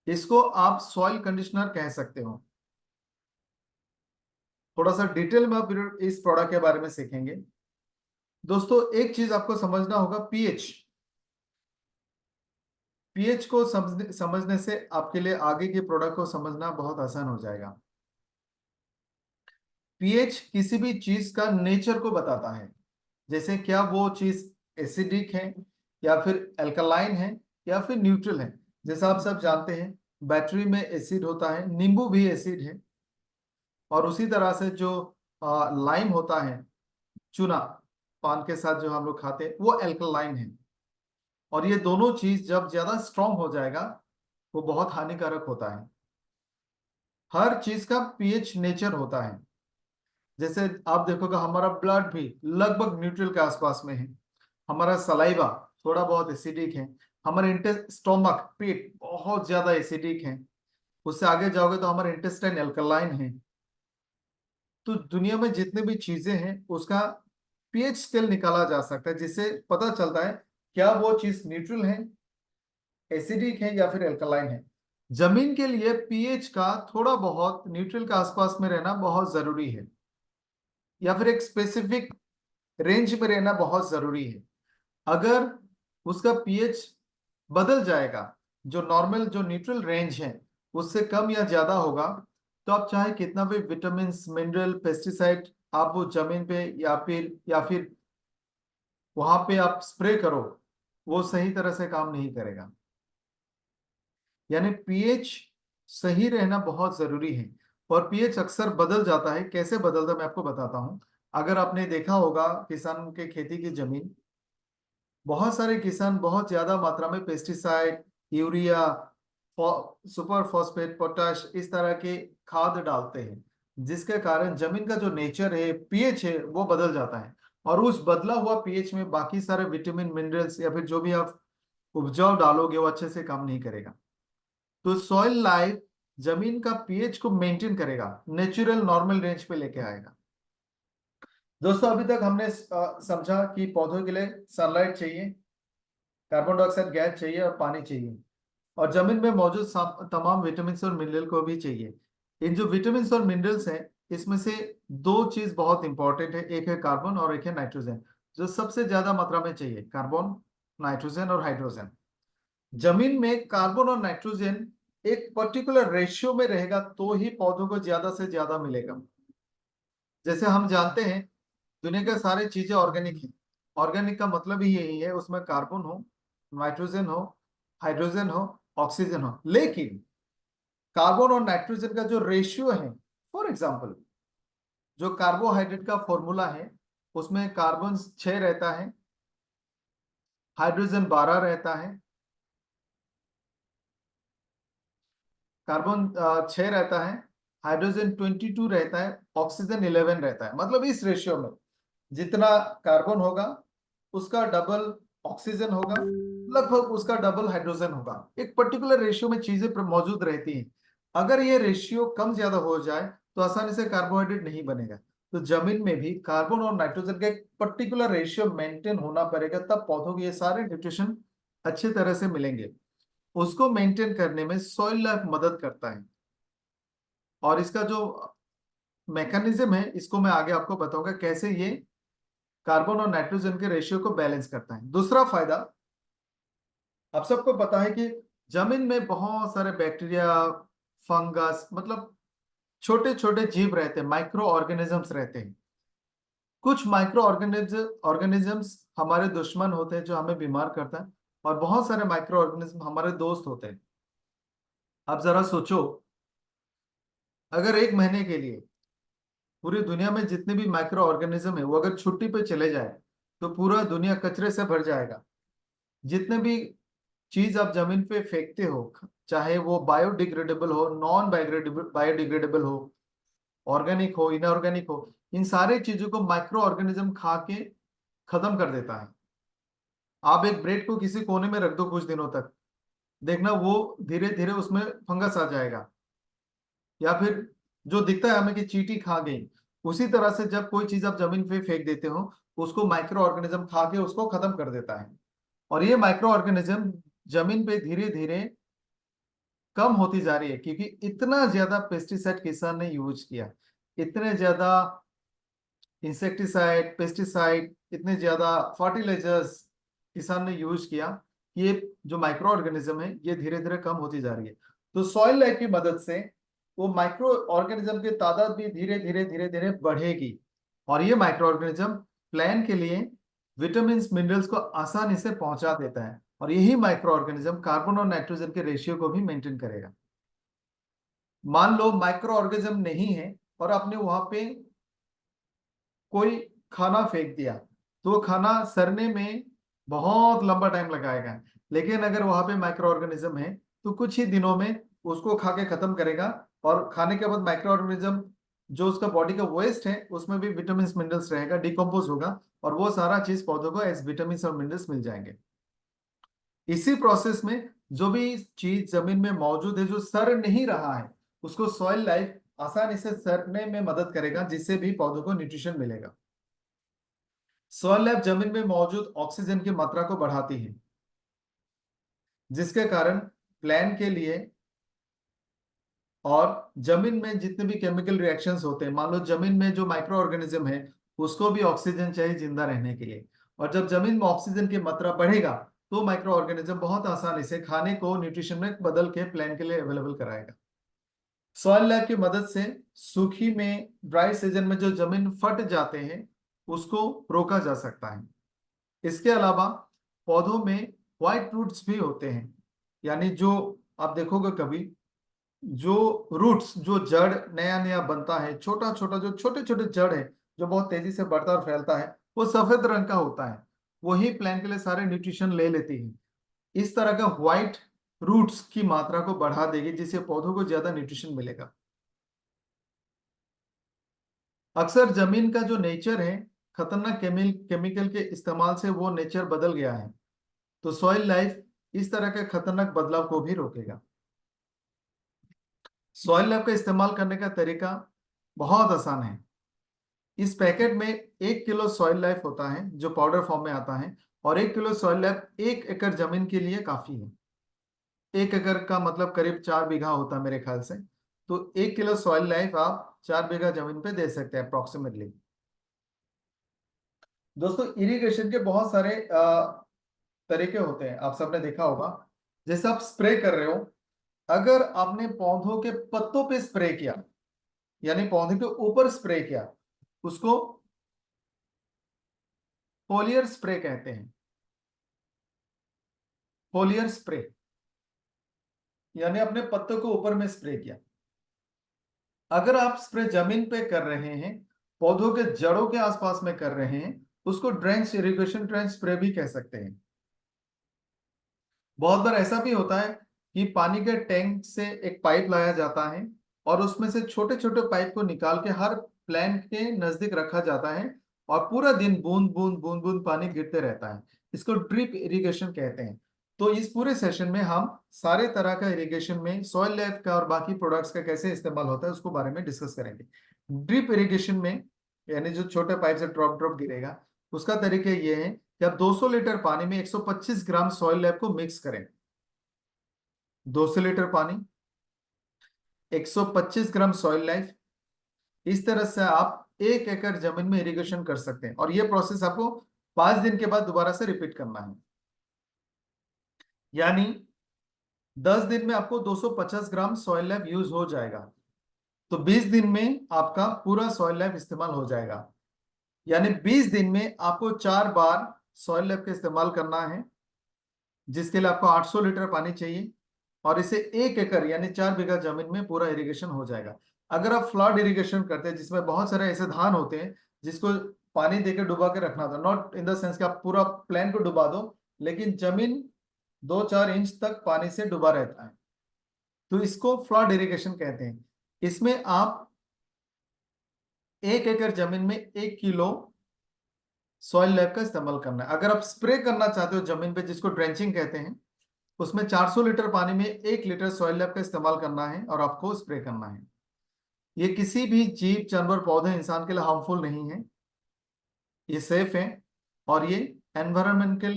इसको आप सॉइल कंडीशनर कह सकते हो। थोड़ा सा डिटेल में आप इस प्रोडक्ट के बारे में सीखेंगे। दोस्तों एक चीज आपको समझना होगा, पीएच। पीएच को समझने से आपके लिए आगे के प्रोडक्ट को समझना बहुत आसान हो जाएगा। पीएच किसी भी चीज का नेचर को बताता है, जैसे क्या वो चीज एसिडिक है या फिर अल्कलाइन है या फिर न्यूट्रल है। जैसा आप सब जानते हैं बैटरी में एसिड होता है, नींबू भी एसिड है, और उसी तरह से जो लाइम होता है, चूना पान के साथ जो हम लोग खाते हैं, वो एल्कलाइन है। और ये दोनों चीज जब ज्यादा स्ट्रांग हो जाएगा वो बहुत हानिकारक होता है। हर चीज का पीएच नेचर होता है। जैसे आप देखोगे हमारा ब्लड भी लगभग न्यूट्रल के आसपास में है, हमारा सलाइवा थोड़ा बहुत एसिडिक है, हमारे स्टोमक पेट बहुत ज्यादा एसिडिक है, उससे आगे जाओगे तो हमारा इंटेस्टाइन एल्कलाइन है। तो दुनिया में जितने भी चीजें हैं उसका पीएच स्केल निकाला जा सकता है, जिससे पता चलता है क्या वो चीज न्यूट्रल है, एसिडिक है या फिर एल्कलाइन है। जमीन के लिए पीएच का थोड़ा बहुत न्यूट्रल के आसपास में रहना बहुत जरूरी है, या फिर एक स्पेसिफिक रेंज में रहना बहुत जरूरी है। अगर उसका पीएच बदल जाएगा, जो नॉर्मल जो न्यूट्रल रेंज है उससे कम या ज्यादा होगा, तो आप चाहे कितना भी विटामिन मिनरल पेस्टिसाइड आप वो जमीन पे या फिर वहां पे आप स्प्रे करो, वो सही तरह से काम नहीं करेगा। यानी पीएच सही रहना बहुत जरूरी है। और पीएच अक्सर बदल जाता है, कैसे बदलता है मैं आपको बताता हूं। अगर आपने देखा होगा किसान के खेती की जमीन, बहुत सारे किसान बहुत ज्यादा मात्रा में pesticide, urea, super phosphate, potash इस तरह के खाद डालते हैं, जिसके कारण जमीन का जो नेचर है, पीएच है, वो बदल जाता है। और उस बदला हुआ पीएच में बाकी सारे विटामिन मिनरल्स या फिर जो भी आप उपजाऊ डालोगे वो अच्छे से काम नहीं करेगा। तो सॉइल लाइफ जमीन का पीएच को मेंटेन करेगा, नेचुरल नॉर्मल रेंज पे लेके आएगा। दोस्तों अभी तक हमने समझा कि पौधों के लिए सनलाइट चाहिए, कार्बन डाइऑक्साइड गैस चाहिए और पानी चाहिए, और जमीन में मौजूद तमाम विटामिन और मिनरल को भी चाहिए। इन जो विटामिन और मिनरल्स हैं इसमें से दो चीज बहुत इंपॉर्टेंट है, एक है कार्बन और एक है नाइट्रोजन। जो सबसे ज्यादा मात्रा में चाहिए, कार्बन, नाइट्रोजन और हाइड्रोजन। जमीन में कार्बन और नाइट्रोजन एक पर्टिकुलर रेशियो में रहेगा तो ही पौधों को ज्यादा से ज्यादा मिलेगा। जैसे हम जानते हैं दुनिया के सारे चीजें ऑर्गेनिक है। ऑर्गेनिक का मतलब ही यही है, उसमें कार्बन हो, नाइट्रोजन हो, हाइड्रोजन हो, ऑक्सीजन हो। लेकिन कार्बन और नाइट्रोजन का जो रेशियो है, फॉर एग्जांपल जो कार्बोहाइड्रेट का फॉर्मूला है उसमें कार्बन 6 रहता है, हाइड्रोजन 12 रहता है, कार्बन 6 रहता है, हाइड्रोजन 22 रहता है, ऑक्सीजन 11 रहता है। मतलब इस रेशियो में जितना कार्बन होगा उसका डबल ऑक्सीजन होगा, लगभग उसका डबल हाइड्रोजन होगा। एक पर्टिकुलर रेशियो में चीजें मौजूद रहती हैं। अगर ये रेशियो कम ज्यादा हो जाए तो आसानी से कार्बोहाइड्रेट नहीं बनेगा। तो जमीन में भी कार्बन और नाइट्रोजन का एक पर्टिकुलर रेशियो मेंटेन होना पड़ेगा, तब पौधों को ये सारे न्यूट्रिशन अच्छे तरह से मिलेंगे। उसको मेंटेन करने में सॉइल लाइफ मदद करता है, और इसका जो मैकेनिज्म है इसको मैं आगे आपको बताऊंगा कैसे ये कार्बन और नाइट्रोजन के रेशियो को बैलेंस करता है। दूसरा फायदा, आप सबको पता है कि जमीन में बहुत सारे बैक्टीरिया, फंगस, मतलब छोटे छोटे जीव रहते हैं, माइक्रो ऑर्गेनिजम्स रहते हैं। कुछ माइक्रो ऑर्गेनिजम्स हमारे दुश्मन होते हैं जो हमें बीमार करता है, और बहुत सारे माइक्रो ऑर्गेनिज्म हमारे दोस्त होते हैं। अब जरा सोचो, अगर एक महीने के लिए पूरी दुनिया में जितने भी माइक्रो ऑर्गेनिज्म है वो अगर छुट्टी पे चले जाए तो पूरा दुनिया कचरे से भर जाएगा। जितने भी चीज आप जमीन पे फेंकते हो, चाहे वो बायोडिग्रेडेबल हो, नॉन बायोडिग्रेडेबल हो, ऑर्गेनिक हो, इनऑर्गेनिक हो, इन सारे चीजों को माइक्रो ऑर्गेनिज्म खा के खत्म कर देता है। आप एक ब्रेड को किसी कोने में रख दो कुछ दिनों तक, देखना वो धीरे धीरे उसमें फंगस आ जाएगा। या फिर जो दिखता है हमें कि चींटी खा गई, उसी तरह से जब कोई चीज आप जमीन पे फेंक देते हो, उसको माइक्रो ऑर्गेनिज्म खा के उसको खत्म कर देता है। और ये माइक्रो ऑर्गेनिज्म जमीन पे धीरे धीरे कम होती जा रही है, क्योंकि इतना ज्यादा पेस्टिसाइड किसान ने यूज किया, इतने ज्यादा इंसेक्टिसाइड, पेस्टिसाइड, इतने ज्यादा फर्टिलाइजर्स किसान ने यूज किया, ये जो माइक्रो ऑर्गेनिज्म है ये धीरे धीरे कम होती जा रही है। तो सॉइल लाइफ की मदद से वो माइक्रो ऑर्गेनिज्म की तादाद भी धीरे धीरे धीरे धीरे बढ़ेगी, और ये माइक्रो ऑर्गेनिज्म प्लांट के लिए विटामिन मिनरल्स को आसानी से पहुंचा देता है, और यही माइक्रो ऑर्गेनिज्म कार्बन और नाइट्रोजन के रेशियो को भी मेंटेन करेगा। मान लो माइक्रो ऑर्गेनिज्म नहीं है और आपने वहां पे कोई खाना फेंक दिया, तो वो खाना सड़ने में बहुत लंबा टाइम लगाएगा। लेकिन अगर वहां पे माइक्रो ऑर्गेनिज्म है तो कुछ ही दिनों में उसको खा के खत्म करेगा, और खाने के बाद माइक्रो ऑर्गेनिज्म जो उसका बॉडी का वेस्ट है उसमें भी विटामिन मिनरल्स रहेगा, डिकम्पोज होगा, और वो सारा चीज पौधों को एज विटामिन और मिनरल्स मिल जाएंगे। इसी प्रोसेस में जो भी चीज जमीन में मौजूद है जो सड़ नहीं रहा है, उसको सॉइल लाइफ आसानी से सड़ने में मदद करेगा, जिससे भी पौधों को न्यूट्रिशन मिलेगा। सॉइल लाइफ जमीन में मौजूद ऑक्सीजन की मात्रा को बढ़ाती है, जिसके कारण प्लांट के लिए और जमीन में जितने भी केमिकल रिएक्शंस होते हैं, मान लो जमीन में जो माइक्रो ऑर्गेनिज्म है उसको भी ऑक्सीजन चाहिए जिंदा रहने के लिए, और जब जमीन में ऑक्सीजन की मात्रा बढ़ेगा तो माइक्रो ऑर्गेनिज्म बहुत आसानी से खाने को न्यूट्रिशन में बदल के प्लांट के लिए अवेलेबल कराएगा। सॉइल लैब की मदद से सूखी में ड्राई सीजन में जो जमीन फट जाते हैं उसको रोका जा सकता है। इसके अलावा पौधों में व्हाइट रूट्स भी होते हैं, यानी जो आप देखोगे कभी जो रूट्स, जो जड़ नया नया बनता है, छोटा छोटा जो छोटे छोटे जड़ है जो बहुत तेजी से बढ़ता और फैलता है, वो सफेद रंग का होता है। वही प्लांट के लिए सारे न्यूट्रिशन ले लेती है। इस तरह का व्हाइट रूट्स की मात्रा को बढ़ा देगी, जिससे पौधों को ज्यादा न्यूट्रिशन मिलेगा। अक्सर जमीन का जो नेचर है, खतरनाक केमिकल के इस्तेमाल से वो नेचर बदल गया है, तो सॉइल लाइफ इस तरह के खतरनाक बदलाव को भी रोकेगा। सॉइल लैब का इस्तेमाल करने का तरीका बहुत आसान है। इस पैकेट में 1 किलो सॉइल लाइफ होता है जो पाउडर फॉर्म में आता है, और 1 किलो सॉइल लाइफ 1 एकड़ जमीन के लिए काफी है। 1 एकड़ का मतलब करीब 4 बीघा होता है मेरे ख्याल से। तो 1 किलो सॉइल लाइफ आप 4 बीघा जमीन पे दे सकते हैं अप्रोक्सीमेटली। दोस्तों, इरिगेशन के बहुत सारे तरीके होते हैं, आप सबने देखा होगा। जैसे आप स्प्रे कर रहे हो, अगर आपने पौधों के पत्तों पे स्प्रे किया, यानी पौधे के ऊपर स्प्रे किया, उसको फोलियर स्प्रे कहते हैं। फोलियर स्प्रे यानी अपने पत्तों को ऊपर में स्प्रे किया। अगर आप स्प्रे जमीन पे कर रहे हैं, पौधों के जड़ों के आसपास में कर रहे हैं, उसको ड्रेंच इरिगेशन, ड्रेंच स्प्रे भी कह सकते हैं। बहुत बार ऐसा भी होता है कि पानी के टैंक से एक पाइप लाया जाता है, और उसमें से छोटे छोटे पाइप को निकाल के हर प्लांट के नजदीक रखा जाता है, और पूरा दिन बूंद बूंद बूंद बूंद पानी गिरते रहता है। इसको ड्रिप इरिगेशन कहते हैं। तो इस पूरे सेशन में हम सारे तरह का इरिगेशन में सॉइल लैब का और बाकी प्रोडक्ट्स का कैसे इस्तेमाल होता है उसको बारे में डिस्कस करेंगे। ड्रिप इरिगेशन में, यानी जो छोटे पाइप से ड्रॉप ड्रॉप गिरेगा, उसका तरीका ये है कि आप 200 लीटर पानी में 125 ग्राम सॉइल लैब को मिक्स करें। 200 लीटर पानी, 125 ग्राम सॉइल लाइफ, इस तरह से आप 1 एकड़ जमीन में इरिगेशन कर सकते हैं, और ये प्रोसेस आपको 5 दिन के बाद दोबारा से रिपीट करना है। यानी 10 दिन में आपको 250 ग्राम सॉइल लाइफ यूज हो जाएगा। तो 20 दिन में आपका पूरा सॉइल लैब इस्तेमाल हो जाएगा। यानी 20 दिन में आपको 4 बार सॉइल लैब का इस्तेमाल करना है, जिसके लिए आपको 800 लीटर पानी चाहिए, और इसे 1 एकड़ यानी 4 बीघा जमीन में पूरा इरिगेशन हो जाएगा। अगर आप फ्लड इरिगेशन करते हैं जिसमें बहुत सारे ऐसे धान होते हैं जिसको पानी देकर डुबा के रखना था, नॉट इन द सेंस कि आप पूरा प्लान को डुबा दो, लेकिन जमीन 2-4 इंच तक पानी से डूबा रहता है, तो इसको फ्लड इरिगेशन कहते हैं। इसमें आप 1 एकड़ जमीन में 1 किलो सॉइल लैब का इस्तेमाल करना है। अगर आप स्प्रे करना चाहते हो जमीन पे, जिसको ड्रेंचिंग कहते हैं, उसमें 400 लीटर पानी में 1 लीटर सॉइल लैब का इस्तेमाल करना है और आपको स्प्रे करना है। ये किसी भी जीव, जानवर, पौधे, इंसान के लिए हार्मफुल नहीं है, ये सेफ है, और ये एनवायरमेंटल,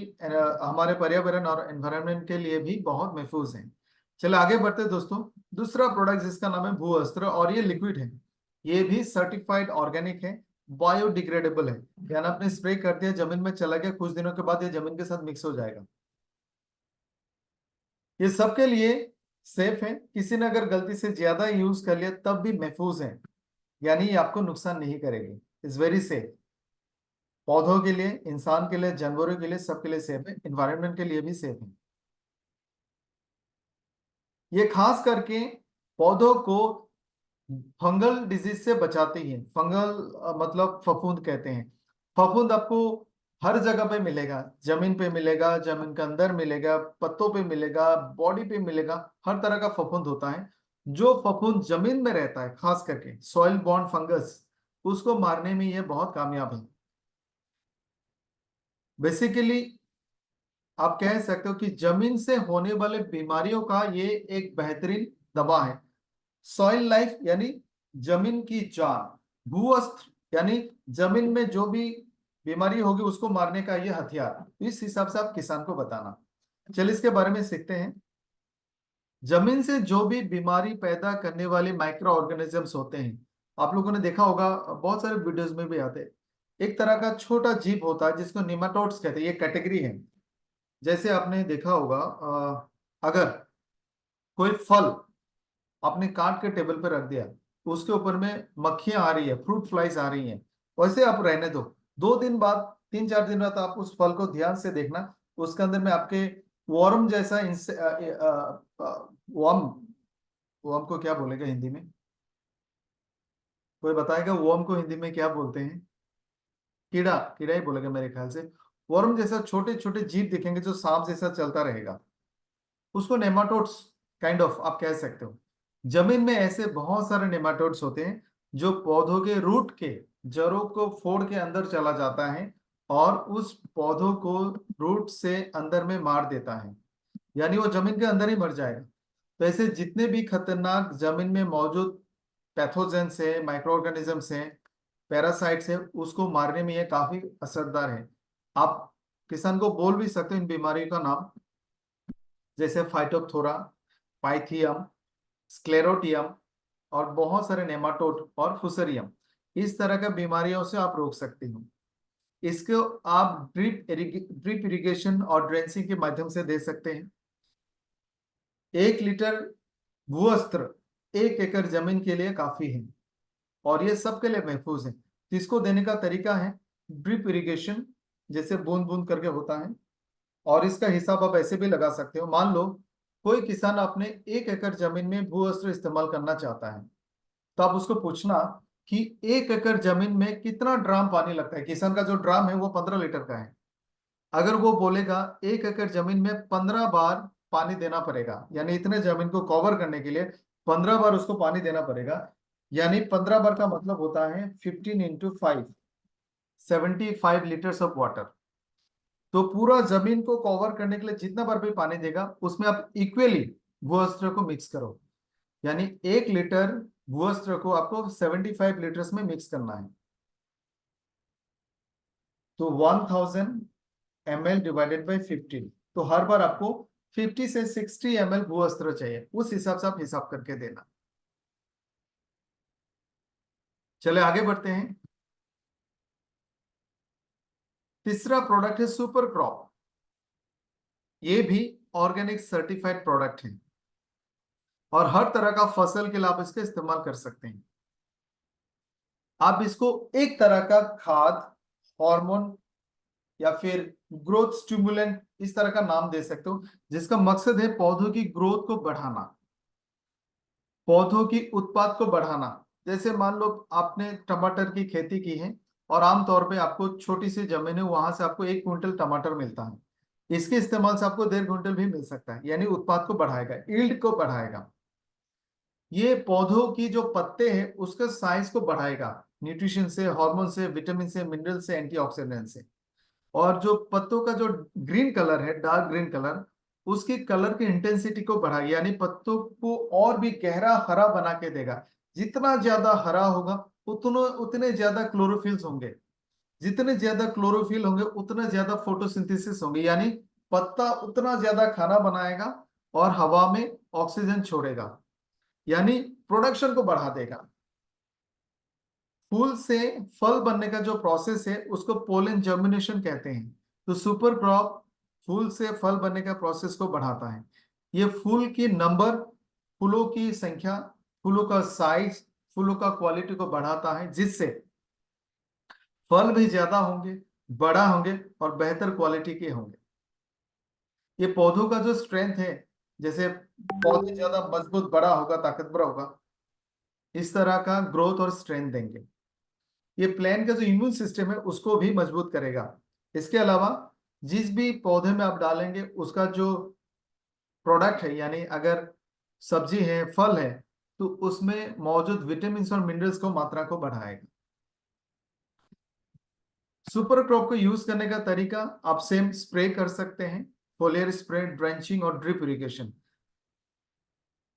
हमारे पर्यावरण और एनवायरमेंट के लिए भी बहुत महफूज है। चलो आगे बढ़ते हैं दोस्तों। दूसरा प्रोडक्ट जिसका नाम है भू अस्त्र, और ये लिक्विड है, ये भी सर्टिफाइड ऑर्गेनिक है, बायोडिग्रेडेबल है। यानी आपने स्प्रे कर दिया, जमीन में चला गया, कुछ दिनों के बाद ये जमीन के साथ मिक्स हो जाएगा। ये सबके लिए सेफ है, किसी ने अगर गलती से ज्यादा यूज कर लिया तब भी महफूज है, यानी ये आपको नुकसान नहीं करेगी। इज वेरी सेफ, पौधों के लिए, इंसान के लिए, जानवरों के लिए, सबके लिए सेफ है, इन्वायरमेंट के लिए भी सेफ है। ये खास करके पौधों को फंगल डिजीज से बचाती है। फंगल मतलब फफूंद कहते हैं। फफूंद आपको हर जगह पे मिलेगा, जमीन पे मिलेगा, जमीन के अंदर मिलेगा, पत्तों पे मिलेगा, बॉडी पे मिलेगा, हर तरह का फफूंद होता है। जो फफूंद जमीन में रहता है, खास करके सॉइल बॉर्न फंगस, उसको मारने में ये बहुत कामयाब है। बेसिकली आप कह सकते हो कि जमीन से होने वाले बीमारियों का ये एक बेहतरीन दवा है। सॉइल लाइफ यानी जमीन की जान, भूअस्त्र यानी जमीन में जो भी बीमारी होगी उसको मारने का ये हथियार। इस हिसाब से आप किसान को बताना। चलिए इसके बारे में सीखते हैं। जमीन से जो भी बीमारी पैदा करने वाले माइक्रो ऑर्गेनिजम्स होते हैं, आप लोगों ने देखा होगा, बहुत सारे वीडियोस में भी आते हैं। एक तरह का छोटा जीव होता है जिसको निमाटोड्स कहते हैं, ये कैटेगरी है। जैसे आपने देखा होगा, अगर कोई फल आपने काट के टेबल पे रख दिया, उसके ऊपर में मक्खियां आ रही है, फ्रूट फ्लाइज आ रही हैं, वैसे आप रहने दो। 2 दिन बाद, 3-4 दिन बाद आप उस फल को ध्यान से देखना, उसके अंदर में आपके वर्म जैसा वर्म, वर्म को क्या बोलेगा हिंदी में? कोई बताएगा वर्म को हिंदी में क्या बोलते हैं? कीड़ा, कीड़ा ही बोलेगा मेरे ख्याल से। वर्म जैसा छोटे छोटे जीव दिखेंगे जो सांप जैसा चलता रहेगा, उसको नेमाटोड्स काइंड ऑफ आप कह सकते हो। जमीन में ऐसे बहुत सारे नेमाटोड्स होते हैं जो पौधों के रूट के जड़ों को फोड़ के अंदर चला जाता है और उस पौधों को रूट से अंदर में मार देता है, यानी वो जमीन के अंदर ही मर जाएगा। तो ऐसे जितने भी खतरनाक जमीन में मौजूद पैथोजेंस है, माइक्रो ऑर्गेनिजम्स हैं, पैरासाइट्स है, उसको मारने में ये काफी असरदार है। आप किसान को बोल भी सकते हो इन बीमारियों का नाम, जैसे फाइटोप्थोरा, पाइथियम, स्क्लेरोटियम, और बहुत सारे नेमाटोड और फुसरियम। इस तरह के बीमारियों से आप रोक सकते हो। इसको आप ड्रिप इरिगेशन और ड्रेंचिंग के माध्यम से दे सकते हैं। 1 लीटर भूअस्त्र 1 एकड़ जमीन के लिए काफी है, और ये सबके लिए महफूज है। तो इसको देने का तरीका है ड्रिप इरिगेशन, जैसे बूंद बूंद करके होता है, और इसका हिसाब आप ऐसे भी लगा सकते हो। मान लो कोई किसान अपने 1 एकड़ जमीन में भू अस्त्र इस्तेमाल करना चाहता है, तो आप उसको पूछना कि 1 एकड़ जमीन में कितना ड्राम पानी लगता है। किसान का जो ड्राम है वो 15 लीटर का है। अगर वो बोलेगा 1 एकड़ जमीन में 15 बार पानी देना पड़ेगा, यानी इतने जमीन को कवर करने के लिए 15 बार उसको पानी देना पड़ेगा, यानी 15 बार का मतलब होता है 15 × 5, 75 लीटर्स ऑफ वाटर। तो पूरा जमीन को कवर करने के लिए जितना बार भी पानी देगा, उसमें आप इक्वली भूअस्त्र को मिक्स करो, यानी 1 लीटर भूअस्त्र को आपको 75 लीटर्स में मिक्स करना है। तो 1000 ml डिवाइडेड बाई 15, तो हर बार आपको 50 से 60 ml भूअस्त्र चाहिए। उस हिसाब से आप हिसाब करके देना। चले आगे बढ़ते हैं। तीसरा प्रोडक्ट है सुपर क्रॉप। ये भी ऑर्गेनिक सर्टिफाइड प्रोडक्ट है। और हर तरह का फसल के लिए आप इसका इस्तेमाल कर सकते हैं। आप इसको एक तरह का खाद, हार्मोन या फिर ग्रोथ स्टिमुलेंट इस तरह का नाम दे सकते हो, जिसका मकसद है पौधों की ग्रोथ को बढ़ाना, पौधों की उत्पाद को बढ़ाना। जैसे मान लो आपने टमाटर की खेती की है और आमतौर पे आपको छोटी सी जमीन है, वहां से आपको 1 क्विंटल टमाटर मिलता है। इसके इस्तेमाल से आपको 1.5 क्विंटल भी मिल सकता है, यानी उत्पाद को बढ़ाएगा, यील्ड को बढ़ाएगा। ये पौधों की जो पत्ते हैं उसका साइज को बढ़ाएगा, न्यूट्रिशन से, हार्मोन से, विटामिन से, मिनरल से, एंटीऑक्सीडेंट से। और जो पत्तों का जो ग्रीन कलर है, डार्क ग्रीन कलर, उसकी कलर की इंटेंसिटी को बढ़ाएगा, यानी पत्तों को और भी गहरा हरा बना के देगा। जितना ज्यादा हरा होगा उतने ज्यादा क्लोरोफिल्स होंगे, जितने ज्यादा क्लोरोफिल होंगे उतना ज्यादा फोटोसिंथेसिस होंगे, यानी पत्ता उतना ज्यादा खाना बनाएगा और हवा में ऑक्सीजन छोड़ेगा, यानी प्रोडक्शन को बढ़ा देगा। फूल से फल बनने का जो प्रोसेस है उसको पोलन जर्मिनेशन कहते हैं। तो सुपर क्रॉप फूल से फल बनने का प्रोसेस को बढ़ाता है। ये फूल की नंबर, फूलों की संख्या, फूलों का साइज, फूलों का क्वालिटी को बढ़ाता है, जिससे फल भी ज्यादा होंगे, बड़ा होंगे और बेहतर क्वालिटी के होंगे। ये पौधों का जो स्ट्रेंथ है, जैसे पौधे ज्यादा मजबूत, बड़ा होगा, ताकतवर होगा, इस तरह का ग्रोथ और स्ट्रेंथ देंगे। ये प्लांट का जो इम्यून सिस्टम है उसको भी मजबूत करेगा। इसके अलावा जिस भी पौधे में आप डालेंगे उसका जो प्रोडक्ट है, यानी अगर सब्जी है, फल है, तो उसमें मौजूद विटामिन और मिनरल्स को मात्रा को बढ़ाएगा। सुपर क्रॉप को यूज करने का तरीका, आप सेम स्प्रे कर सकते हैं, फोलियर स्प्रे, ड्रेंचिंग और ड्रिप इरिगेशन।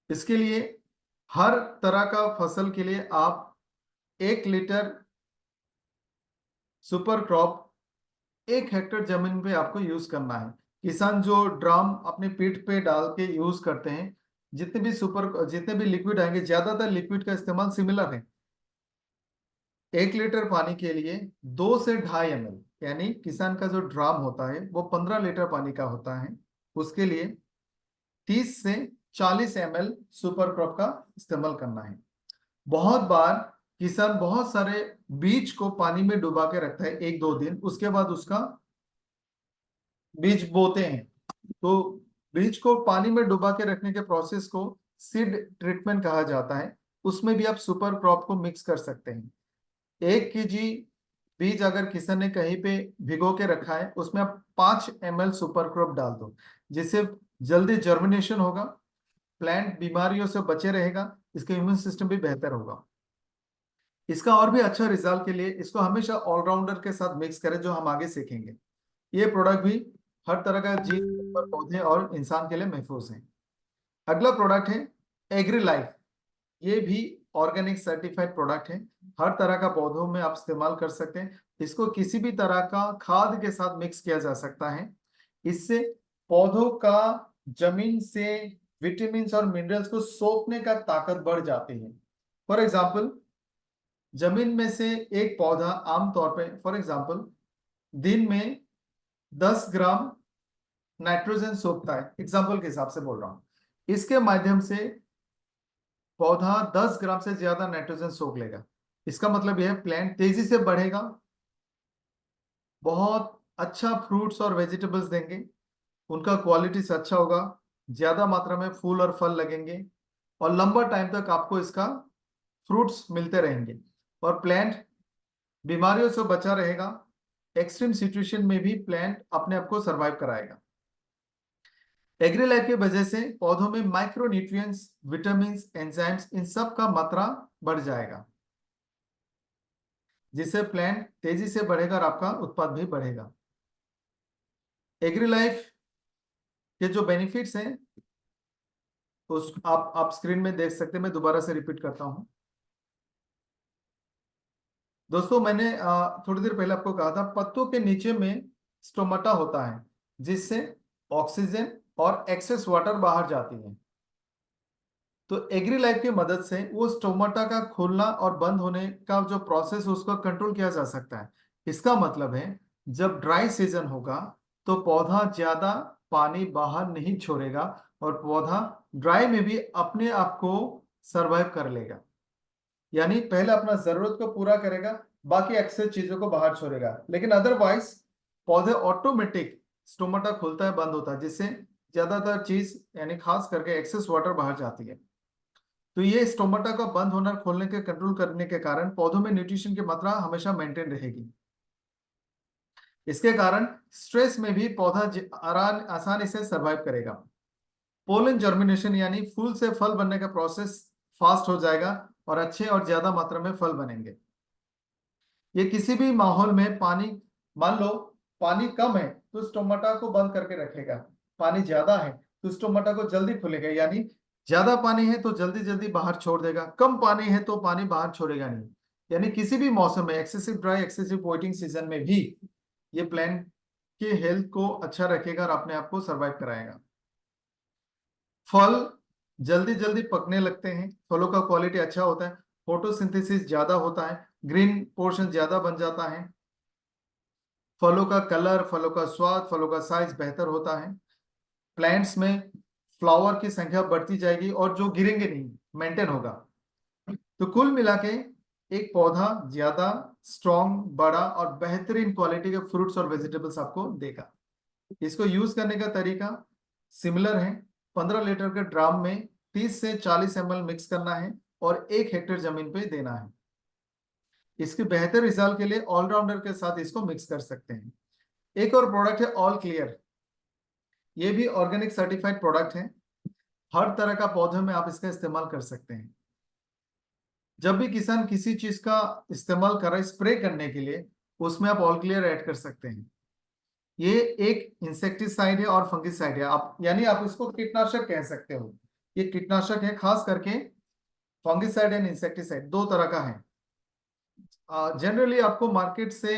इसके लिए हर तरह का फसल के लिए आप 1 लीटर सुपर क्रॉप 1 हेक्टेयर जमीन पे आपको यूज करना है। किसान जो ड्रम अपने पीठ पे डाल के यूज करते हैं, जितने भी लिक्विड आएंगे, ज्यादातर लिक्विड का इस्तेमाल सिमिलर है। 1 लीटर पानी के लिए 2 से 2.5 ml, यानी किसान का जो ड्रम होता है वो 15 लीटर पानी का होता है, उसके लिए 30 से 40 ml सुपर क्रॉप का इस्तेमाल करना है। बहुत बार किसान बहुत सारे बीज को पानी में डुबा के रखता है 1-2 दिन, उसके बाद उसका बीज बोते हैं। तो बीज को पानी में डुबा के रखने के प्रोसेस को सीड ट्रीटमेंट कहा जाता है। उसमें भी आप सुपर क्रॉप को मिक्स कर सकते हैं। 1 kg बीज अगर किसान ने कहीं पे भिगो के रखा है, उसमें आप 5 ml सुपर क्रॉप डाल दो, जिससे जल्दी जर्मिनेशन होगा, प्लांट बीमारियों से बचे रहेगा, इसका इम्यून सिस्टम भी बेहतर होगा। इसका और भी अच्छा रिजल्ट के लिए इसको हमेशा ऑलराउंडर के साथ मिक्स करें, जो हम आगे सीखेंगे। ये प्रोडक्ट भी हर तरह का जीव पर पौधे और इंसान के लिए महफूज है। अगला प्रोडक्ट है एग्री लाइफ। ये भी ऑर्गेनिक सर्टिफाइड प्रोडक्ट है। हर तरह का पौधों में आप इस्तेमाल कर सकते हैं। इसको किसी भी तरह का खाद के साथ मिक्स किया जा सकता है। इससे पौधों का जमीन से विटामिन और मिनरल्स को सोखने का ताकत बढ़ जाती है। फॉर एग्जाम्पल, जमीन में से एक पौधा आमतौर पर, फॉर एग्जाम्पल, दिन में 10 ग्राम नाइट्रोजन सोखता है, एग्जाम्पल के हिसाब से बोल रहा हूं। इसके माध्यम से पौधा 10 ग्राम से ज्यादा नाइट्रोजन सोख लेगा। इसका मतलब यह है प्लांट तेजी से बढ़ेगा, बहुत अच्छा फ्रूट्स और वेजिटेबल्स देंगे, उनका क्वालिटी से अच्छा होगा, ज्यादा मात्रा में फूल और फल लगेंगे और लंबा टाइम तक आपको इसका फ्रूट्स मिलते रहेंगे और प्लांट बीमारियों से बचा रहेगा। एक्सट्रीम सिचुएशन में भी प्लांट अपने आप को सरवाइव कराएगा। एग्री लाइफ की वजह से पौधों में माइक्रो न्यूट्रिएंट्स, विटामिन, एंजाइम्स, इन सब का मात्रा बढ़ जाएगा, जिससे प्लांट तेजी से बढ़ेगा और आपका उत्पाद भी बढ़ेगा। एग्री लाइफ के जो बेनिफिट्स हैं उस आप स्क्रीन में देख सकते हैं। मैं दोबारा से रिपीट करता हूं। दोस्तों, मैंने थोड़ी देर पहले आपको कहा था पत्तों के नीचे में स्टोमाटा होता है, जिससे ऑक्सीजन और एक्सेस वाटर बाहर जाती है। तो एग्री लाइफ की मदद से वो स्टोमाटा का खोलना और बंद होने का जो प्रोसेस है उसको कंट्रोल किया जा सकता है। इसका मतलब है जब ड्राई सीजन होगा तो पौधा ज्यादा पानी बाहर नहीं छोड़ेगा और पौधा ड्राई में भी अपने आप को सरवाइव कर लेगा, यानी पहले अपना जरूरत को पूरा करेगा, बाकी एक्सेस चीजों को बाहर छोड़ेगा। लेकिन अदरवाइज पौधे ऑटोमेटिक स्टोमाटा खुलता है, बंद होता है, जिससे ज्यादातर चीज यानी खास करके एक्सेस वाटर बाहर जाती है। तो ये स्टोमाटा का बंद होना खोलने के कंट्रोल करने के कारण पौधों में न्यूट्रिशन की मात्रा हमेशा मेंटेन रहेगी। इसके कारण स्ट्रेस में भी पौधा आसानी से सरवाइव करेगा। पोलन जर्मिनेशन यानी फूल से फल बनने का प्रोसेस फास्ट हो जाएगा और अच्छे और ज्यादा मात्रा में फल बनेंगे। ये किसी भी माहौल में पानी, मान लो पानी कम है तो स्टोमाटा को बंद करके रखेगा, पानी ज्यादा है तो स्टोमाटा को जल्दी खुलेगा, यानी ज्यादा पानी है तो जल्दी जल्दी बाहर छोड़ देगा, कम पानी है तो पानी बाहर छोड़ेगा नहीं। यानी किसी भी मौसम में, excessive dry, excessive waiting season में भी ये प्लांट के हेल्थ को अच्छा रखेगा और अपने आप को सरवाइव कराएगा। फल जल्दी जल्दी पकने लगते हैं, फलों का क्वालिटी अच्छा होता है, फोटोसिंथेसिस ज्यादा होता है, ग्रीन पोर्शन ज्यादा बन जाता है, फलों का कलर, फलों का स्वाद, फलों का साइज बेहतर होता है, प्लांट्स में फ्लावर की संख्या बढ़ती जाएगी और जो गिरेंगे नहीं, मेंटेन होगा। तो कुल मिला के एक पौधा ज्यादा स्ट्रॉन्ग, बड़ा और बेहतरीन क्वालिटी के फ्रूट्स और वेजिटेबल्स आपको देगा। इसको यूज करने का तरीका सिमिलर है। 15 लीटर के ड्राम में 30 से 40 ml मिक्स करना है और 1 हेक्टेयर जमीन पे देना है। इसके बेहतर रिजल्ट के लिए ऑलराउंडर के साथ इसको मिक्स कर सकते हैं। एक और प्रोडक्ट है ऑल क्लियर, ये भी ऑर्गेनिक सर्टिफाइड प्रोडक्ट है। हर तरह का पौधे में आप इसका इस्तेमाल कर सकते हैं। जब भी किसान किसी चीज का इस्तेमाल कर रहा है स्प्रे करने के लिए, उसमें आप ऑल क्लियर ऐड कर सकते हैं। ये एक इंसेक्टिसाइड है और फंगिसाइड है, आप यानी आप इसको कीटनाशक कह सकते हो। ये कीटनाशक है, खास करके फंगिसाइड एंड इंसेक्टिसाइड दो तरह का है। जनरली आपको मार्केट से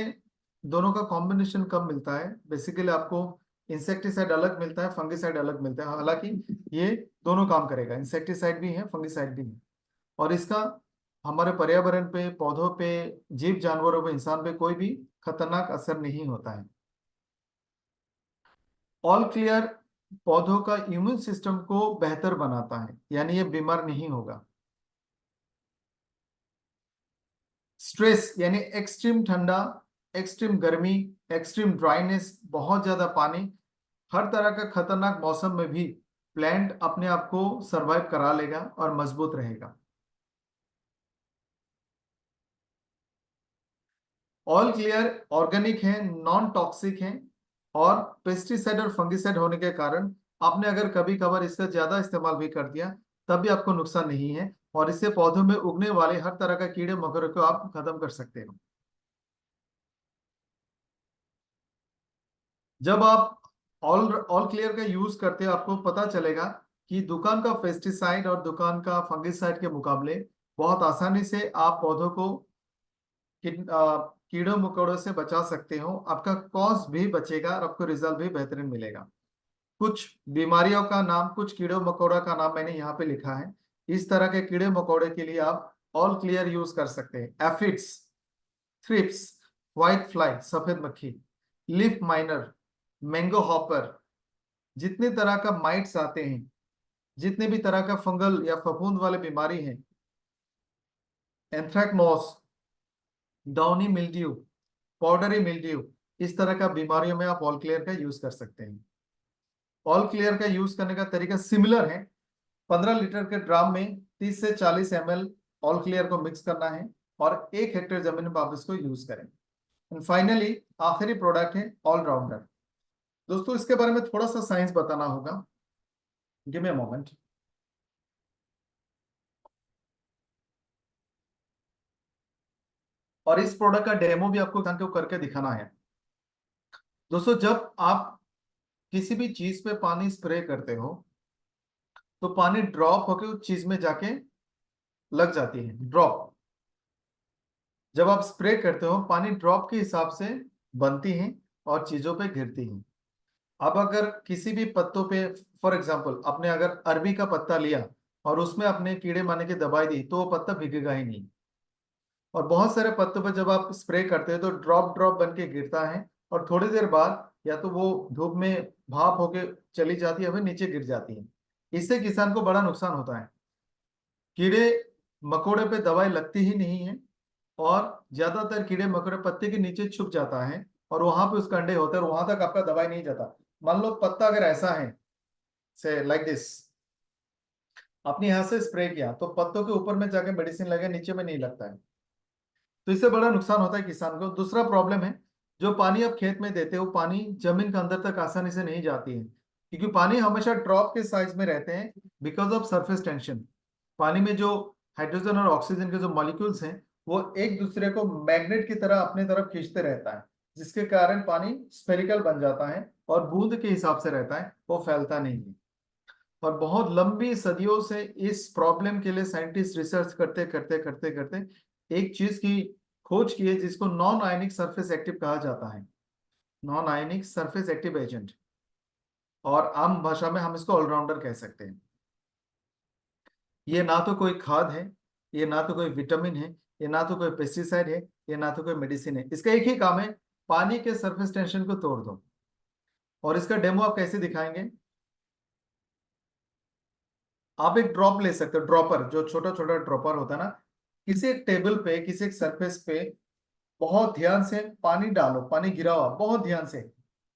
दोनों का कॉम्बिनेशन कम मिलता है। बेसिकली आपको इंसेक्टिसाइड अलग मिलता है, फंगिसाइड अलग मिलता है। हालांकि ये दोनों काम करेगा, इंसेक्टिसाइड भी है, फंगिसाइड भी है। और इसका हमारे पर्यावरण पे, पौधों पे, जीव जानवरों पे, इंसान पे कोई भी खतरनाक असर नहीं होता है। ऑल क्लियर पौधों का इम्यून सिस्टम को बेहतर बनाता है, यानी ये बीमार नहीं होगा। स्ट्रेस यानी एक्सट्रीम ठंडा, एक्सट्रीम गर्मी, एक्सट्रीम ड्राइनेस, बहुत ज्यादा पानी, हर तरह का खतरनाक मौसम में भी प्लांट अपने आप को सरवाइव करा लेगा और मजबूत रहेगा। ऑल क्लियर ऑर्गेनिक है, नॉन टॉक्सिक है और पेस्टिसाइड और फंगिसाइड होने के कारण आपने अगर कभी कभार इसका ज्यादा इस्तेमाल भी कर दिया तब भी आपको नुकसान नहीं है, और इससे पौधों में उगने वाले हर तरह का कीड़े मकोड़े को आप खत्म कर सकते हो। जब आप ऑल ऑल क्लियर का यूज करते हो, आपको पता चलेगा कि दुकान का पेस्टिसाइड और दुकान का फंगिसाइड के मुकाबले बहुत आसानी से आप पौधों को कीड़ों मकोड़ों से बचा सकते हो। आपका कॉस्ट भी बचेगा और आपको रिजल्ट भी बेहतरीन मिलेगा। कुछ बीमारियों का नाम, कुछ कीड़ों मकोड़ा का नाम मैंने यहाँ पे लिखा है। इस तरह के कीड़े मकोड़े के लिए आप ऑल क्लियर यूज कर सकते हैं। एफिड्स, थ्रिप्स, व्हाइट फ्लाई सफेद मक्खी, लीफ माइनर, मैंगो हॉपर, जितने तरह का माइट्स आते हैं, जितने भी तरह का फंगल या फफूंद वाले बीमारी हैं, anthracnose, downy mildew, powdery mildew, इस तरह का बीमारियों में आप ऑल क्लियर का यूज कर सकते हैं। ऑल क्लियर का यूज करने का तरीका सिमिलर है। 15 लीटर के ड्राम में 30 से 40 ml ऑल क्लियर को मिक्स करना है और 1 हेक्टेयर जमीन में आप इसको यूज करें। एंड फाइनली आखिरी प्रोडक्ट है ऑलराउंडर। दोस्तों इसके बारे में थोड़ा सा साइंस बताना होगा, गिव मी अ मोमेंट। और इस प्रोडक्ट का डेमो भी आपको करके दिखाना है। दोस्तों जब आप किसी भी चीज पे पानी स्प्रे करते हो तो पानी ड्रॉप होके उस चीज में जाके लग जाती है, ड्रॉप। जब आप स्प्रे करते हो पानी ड्रॉप के हिसाब से बनती है और चीजों पे गिरती है। अब अगर किसी भी पत्तों पे, फॉर एग्जांपल आपने अगर अरबी का पत्ता लिया और उसमें आपने कीड़े मारने की दवाई दी तो वो पत्ता भीगेगा ही नहीं। और बहुत सारे पत्तों पर जब आप स्प्रे करते हो तो ड्रॉप ड्रॉप बन के गिरता है और थोड़ी देर बाद या तो वो धूप में भाप होके चली जाती है, फिर नीचे गिर जाती है। इससे किसान को बड़ा नुकसान होता है। कीड़े मकोड़े पे दवाई लगती ही नहीं है, और ज्यादातर कीड़े मकोड़े पत्ते के नीचे छुप जाता है और वहां पे उसके अंडे होते हैं और वहां तक आपका दवाई नहीं जाता। मान लो पत्ता अगर ऐसा है, से लाइक दिस, आपने यहां से स्प्रे किया तो पत्तों के ऊपर में जाके मेडिसिन लगे, नीचे में नहीं लगता है। तो इससे बड़ा नुकसान होता है किसान को। दूसरा प्रॉब्लम है, जो पानी आप खेत में देते हो पानी जमीन के अंदर तक आसानी से नहीं जाती है, क्योंकि पानी हमेशा ड्रॉप के साइज में रहते हैं बिकॉज ऑफ सरफेस टेंशन। पानी में जो हाइड्रोजन और ऑक्सीजन के जो मॉलिक्यूल्स हैं वो एक दूसरे को मैग्नेट की तरह अपने तरफ खींचते रहता है, जिसके कारण पानी स्फेरिकल बन जाता है और बूंद के हिसाब से रहता है, वो फैलता नहीं है। और बहुत लंबी सदियों से इस प्रॉब्लम के लिए साइंटिस्ट रिसर्च करते करते करते करते एक चीज की खोज की है जिसको नॉन आयनिक सरफेस एक्टिव कहा जाता है। Non ionic surface active agent, और आम भाषा में हम इसको ऑलराउंडर कह सकते हैं। ये ना तो कोई खाद है, ये ना तो कोई विटामिन है, ये ना तो कोई पेस्टिसाइड है, ये ना तो कोई मेडिसिन है। इसका एक ही काम है, पानी के सरफेस टेंशन को तोड़ दो। और इसका डेमो आप कैसे दिखाएंगे? आप एक ड्रॉप ले सकते हो, ड्रॉपर, जो छोटा छोटा ड्रॉपर होता है ना, किसी एक टेबल पे किसी एक सरफेस पे बहुत ध्यान से पानी डालो, पानी गिराओ, बहुत ध्यान से,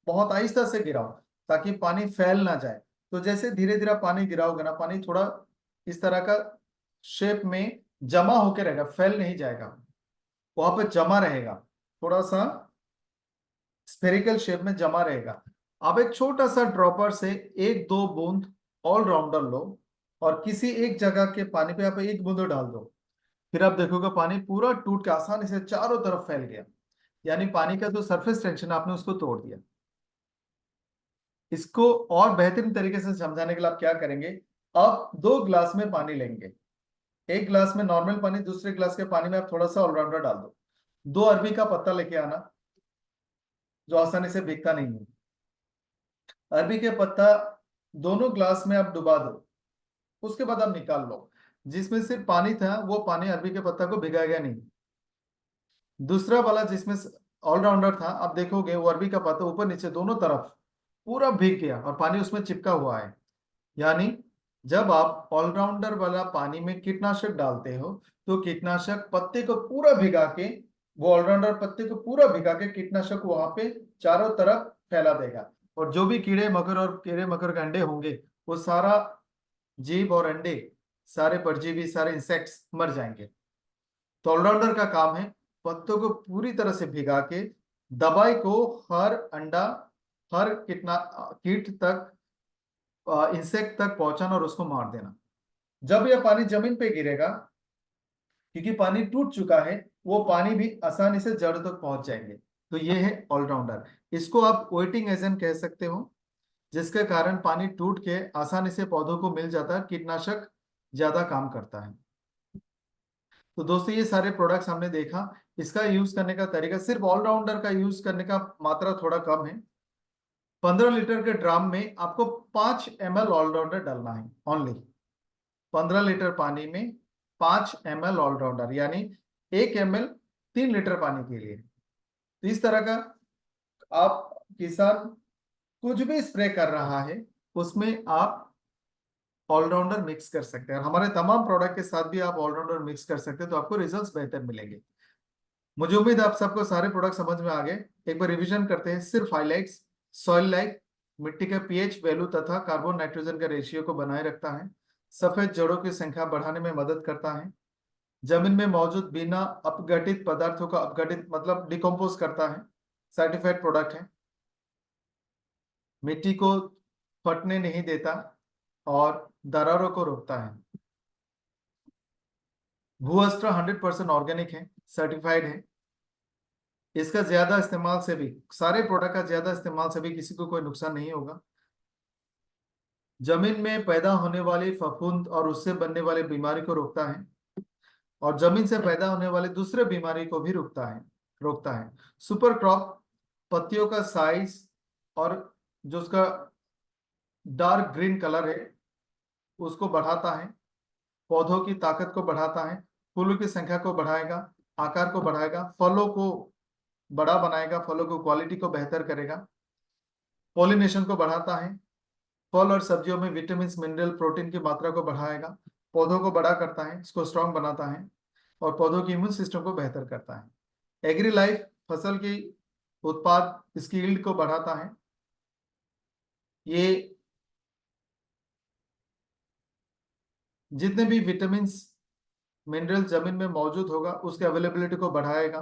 बहुत आहिस्ता से गिराओ ताकि पानी फैल ना जाए। तो जैसे धीरे धीरे पानी गिराओगे ना, पानी थोड़ा इस तरह का शेप में जमा होकर रहेगा, फैल नहीं जाएगा, वहां पे जमा रहेगा, थोड़ा सा स्फेरिकल शेप में जमा रहेगा। आप एक छोटा सा ड्रॉपर से एक दो बूंद ऑलराउंडर लो और किसी एक जगह के पानी पे आप एक बूंद डाल दो, फिर आप देखोगे पानी पूरा टूट के आसानी से चारों तरफ फैल गया। यानी पानी का जो सरफेस टेंशन आपने उसको तोड़ दिया। इसको और बेहतरीन तरीके से समझाने के लिए आप क्या करेंगे, अब 2 ग्लास में पानी लेंगे, एक ग्लास में नॉर्मल पानी, दूसरे ग्लास के पानी में आप थोड़ा सा ऑलराउंडर डाल दो। 2 अरबी का पत्ता लेके आना जो आसानी से भीगता नहीं है। अरबी के पत्ता दोनों ग्लास में आप डुबा दो, उसके बाद आप निकाल लो। जिसमें सिर्फ पानी था वो पानी अरबी के पत्ता को भिगाएगा नहीं। दूसरा वाला जिसमें ऑलराउंडर था, आप देखोगे वो अरबी का पत्ता ऊपर नीचे दोनों तरफ पूरा भीग गया और पानी उसमें चिपका हुआ है। यानी जब आप ऑलराउंडर वाला पानी में कीटनाशक डालते हो तो कीटनाशक पत्ते को पूरा भिगा के, वो ऑलराउंडर पत्ते को पूरा भिगा के कीटनाशक वहां पे चारों तरफ फैला देगा। और जो भी कीड़े मकर और कीड़े मकर के अंडे होंगे वो सारा जीव और अंडे, सारे परजीवी, सारे इंसेक्ट्स मर जाएंगे। तो ऑलराउंडर का काम है पत्तों को पूरी तरह से भिगा के दवाई को हर अंडा, हर कीट तक, इंसेक्ट तक पहुंचाना और उसको मार देना। जब यह पानी जमीन पे गिरेगा, क्योंकि पानी टूट चुका है, वो पानी भी आसानी से जड़ तक पहुंच जाएंगे। तो ये है ऑलराउंडर। इसको आप वेटिंग एजेंट कह सकते हो, जिसके कारण पानी टूट के आसानी से पौधों को मिल जाता है, कीटनाशक ज्यादा काम करता है। तो दोस्तों ये सारे प्रोडक्ट्स हमने देखा। इसका यूज करने का तरीका, सिर्फ ऑलराउंडर का यूज करने का मात्रा थोड़ा कम है। 15 लीटर के ड्राम में आपको 5 ml ऑलराउंडर डालना है ओनली। 15 लीटर पानी में 5 ml ऑलराउंडर, यानी 1 ml 3 लीटर पानी के लिए। तो इस तरह का आप किसान कुछ भी स्प्रे कर रहा है उसमें आप ऑलराउंडर मिक्स कर सकते हैं, और हमारे तमाम प्रोडक्ट के साथ भी आप ऑलराउंडर मिक्स कर सकते हैं, तो आपको रिजल्ट्स बेहतर मिलेंगे। मुझे उम्मीद है आप सबको सारे प्रोडक्ट समझ में आ गए। एक बार रिवीजन करते हैं, सिर्फ हाइलाइट्स। सॉइल लाइफ मिट्टी का पीएच वैल्यू तथा कार्बन नाइट्रोजन का रेशियो को बनाए रखता है। सफेद जड़ों की संख्या बढ़ाने में मदद करता है। जमीन में मौजूद बिना अपघटित पदार्थों का अपघटित मतलब डिकम्पोज करता है। सर्टिफाइड प्रोडक्ट है। मिट्टी को फटने नहीं देता और दरारों को रोकता है। भूअस्त्र 100% ऑर्गेनिक है, सर्टिफाइड है। इसका ज्यादा इस्तेमाल से भी, सारे प्रोडक्ट का ज्यादा इस्तेमाल से भी किसी को कोई नुकसान नहीं होगा। जमीन में पैदा होने वाली फफूंद और उससे बनने वाली बीमारी को रोकता है, और जमीन से पैदा होने वाले दूसरे बीमारी को भी रोकता है। सुपर क्रॉप पत्तियों का साइज और जो उसका डार्क ग्रीन कलर है उसको बढ़ाता है, पौधों की ताकत को बढ़ाता है, फूलों की संख्या को बढ़ाएगा, आकार को बढ़ाएगा, फलों को बड़ा बनाएगा, फलों की क्वालिटी को बेहतर करेगा, पॉलिनेशन को बढ़ाता है, फल और सब्जियों में विटामिन, मिनरल, प्रोटीन की मात्रा को बढ़ाएगा, पौधों को बड़ा करता है, इसको स्ट्रांग बनाता है और पौधों की इम्यून सिस्टम को बेहतर करता है। एग्री लाइफ फसल की उत्पाद, इसकी यील्ड को बढ़ाता है। ये जितने भी विटामिन, मिनरल जमीन में मौजूद होगा उसके अवेलेबिलिटी को बढ़ाएगा।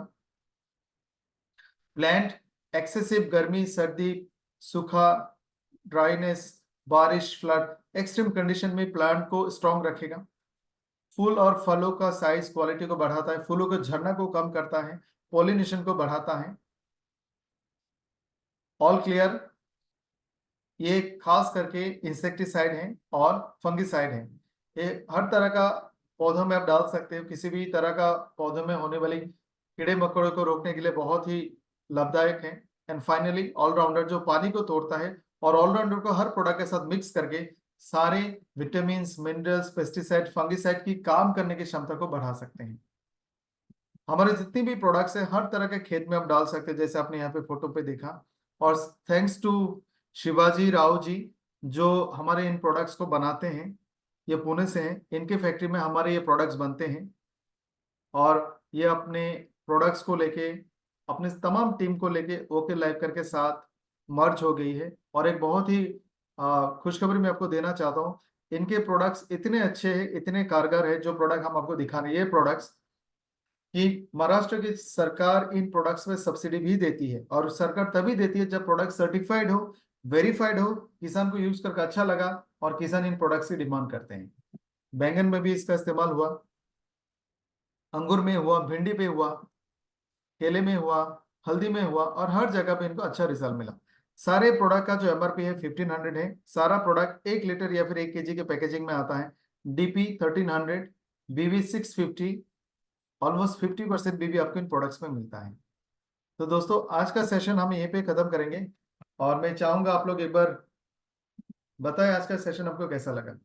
प्लांट एक्सेसिव गर्मी, सर्दी, सूखा, ड्राइनेस, बारिश, फ्लड, एक्सट्रीम कंडीशन में प्लांट को स्ट्रांग रखेगा। फूल और फलों का साइज, क्वालिटी को बढ़ाता है, फूलों के झड़ना को कम करता है, पॉलिनेशन को बढ़ाता है। ऑल क्लियर, ये खास करके इंसेक्टिसाइड है और फंगिसाइड है। ये हर तरह का पौधों में आप डाल सकते हो, किसी भी तरह का पौधों में होने वाली कीड़े मकोड़े को रोकने के लिए बहुत ही लाभदायक है। एंड फाइनली ऑलराउंडर, जो पानी को तोड़ता है और ऑलराउंडर को हर प्रोडक्ट के साथ मिक्स करके सारे विटामिन, मिनरल्स, पेस्टिसाइड, फंगिसाइड की काम करने की क्षमता को बढ़ा सकते हैं। हमारे जितनी भी प्रोडक्ट्स है हर तरह के खेत में आप डाल सकते हैं, जैसे आपने यहाँ पे फोटो पे देखा। और थैंक्स टू शिवाजी राव जी, जो हमारे इन प्रोडक्ट्स को बनाते हैं, ये पुणे से हैं, इनके फैक्ट्री में हमारे ये प्रोडक्ट्स बनते हैं और ये अपने प्रोडक्ट्स को लेके अपने तमाम टीम को लेके ओके लाइफ करके साथ मर्ज हो गई है। और एक बहुत ही खुशखबरी मैं आपको देना चाहता हूँ, इनके प्रोडक्ट्स इतने अच्छे हैं, इतने कारगर है, जो प्रोडक्ट हम आपको दिखा रहे हैं, ये प्रोडक्ट्स कि महाराष्ट्र की सरकार इन प्रोडक्ट्स में सब्सिडी भी देती है। और सरकार तभी देती है जब प्रोडक्ट सर्टिफाइड हो, वेरीफाइड हो, किसान को यूज करके अच्छा लगा और किसान इन प्रोडक्ट्स की डिमांड करते हैं। बैंगन में भी इसका इस्तेमाल हुआ, अंगूर में हुआ, भिंडी पे हुआ, केले में हुआ, हल्दी में हुआ और हर जगह पे इनको अच्छा रिजल्ट मिला। सारे प्रोडक्ट का जो एमआरपी है 1500 है। सारा प्रोडक्ट 1 लीटर या फिर 1 केजी के पैकेजिंग में आता है। डीपी 1300, बीवी 650, ऑलमोस्ट 50% बीवी आपको इन प्रोडक्ट्स में मिलता है। तो दोस्तों आज का सेशन हम यहीं पे खत्म करेंगे और मैं चाहूंगा आप लोग एक बार बताएं आज का सेशन आपको कैसा लगा।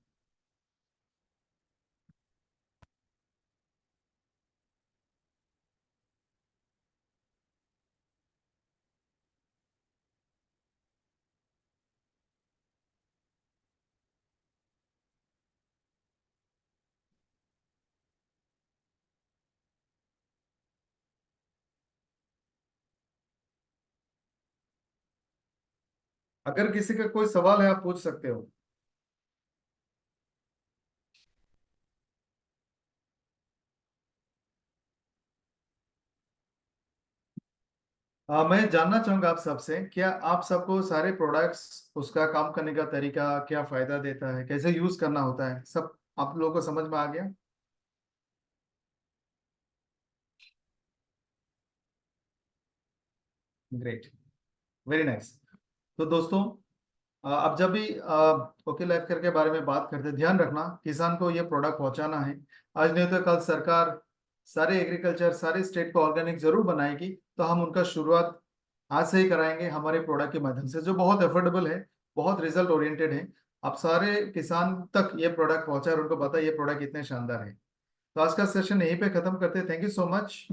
अगर किसी का कोई सवाल है आप पूछ सकते हो। मैं जानना चाहूंगा आप सबसे, क्या आप सबको सारे प्रोडक्ट्स, उसका काम करने का तरीका, क्या फायदा देता है, कैसे यूज करना होता है, सब आप लोगों को समझ में आ गया? Great, very nice. तो दोस्तों अब जब भी ओके लाइफ केयर के बारे में बात करते हैं, ध्यान रखना किसान को ये प्रोडक्ट पहुंचाना है। आज नहीं तो कल सरकार सारे एग्रीकल्चर, सारे स्टेट को ऑर्गेनिक जरूर बनाएगी, तो हम उनका शुरुआत आज से ही कराएंगे हमारे प्रोडक्ट के माध्यम से, जो बहुत अफोर्डेबल है, बहुत रिजल्ट ओरिएंटेड है। आप सारे किसान तक ये प्रोडक्ट पहुंचा और उनको पता है ये प्रोडक्ट इतने शानदार है। तो आज का सेशन यहीं पे खत्म करते हैं। Thank you so much.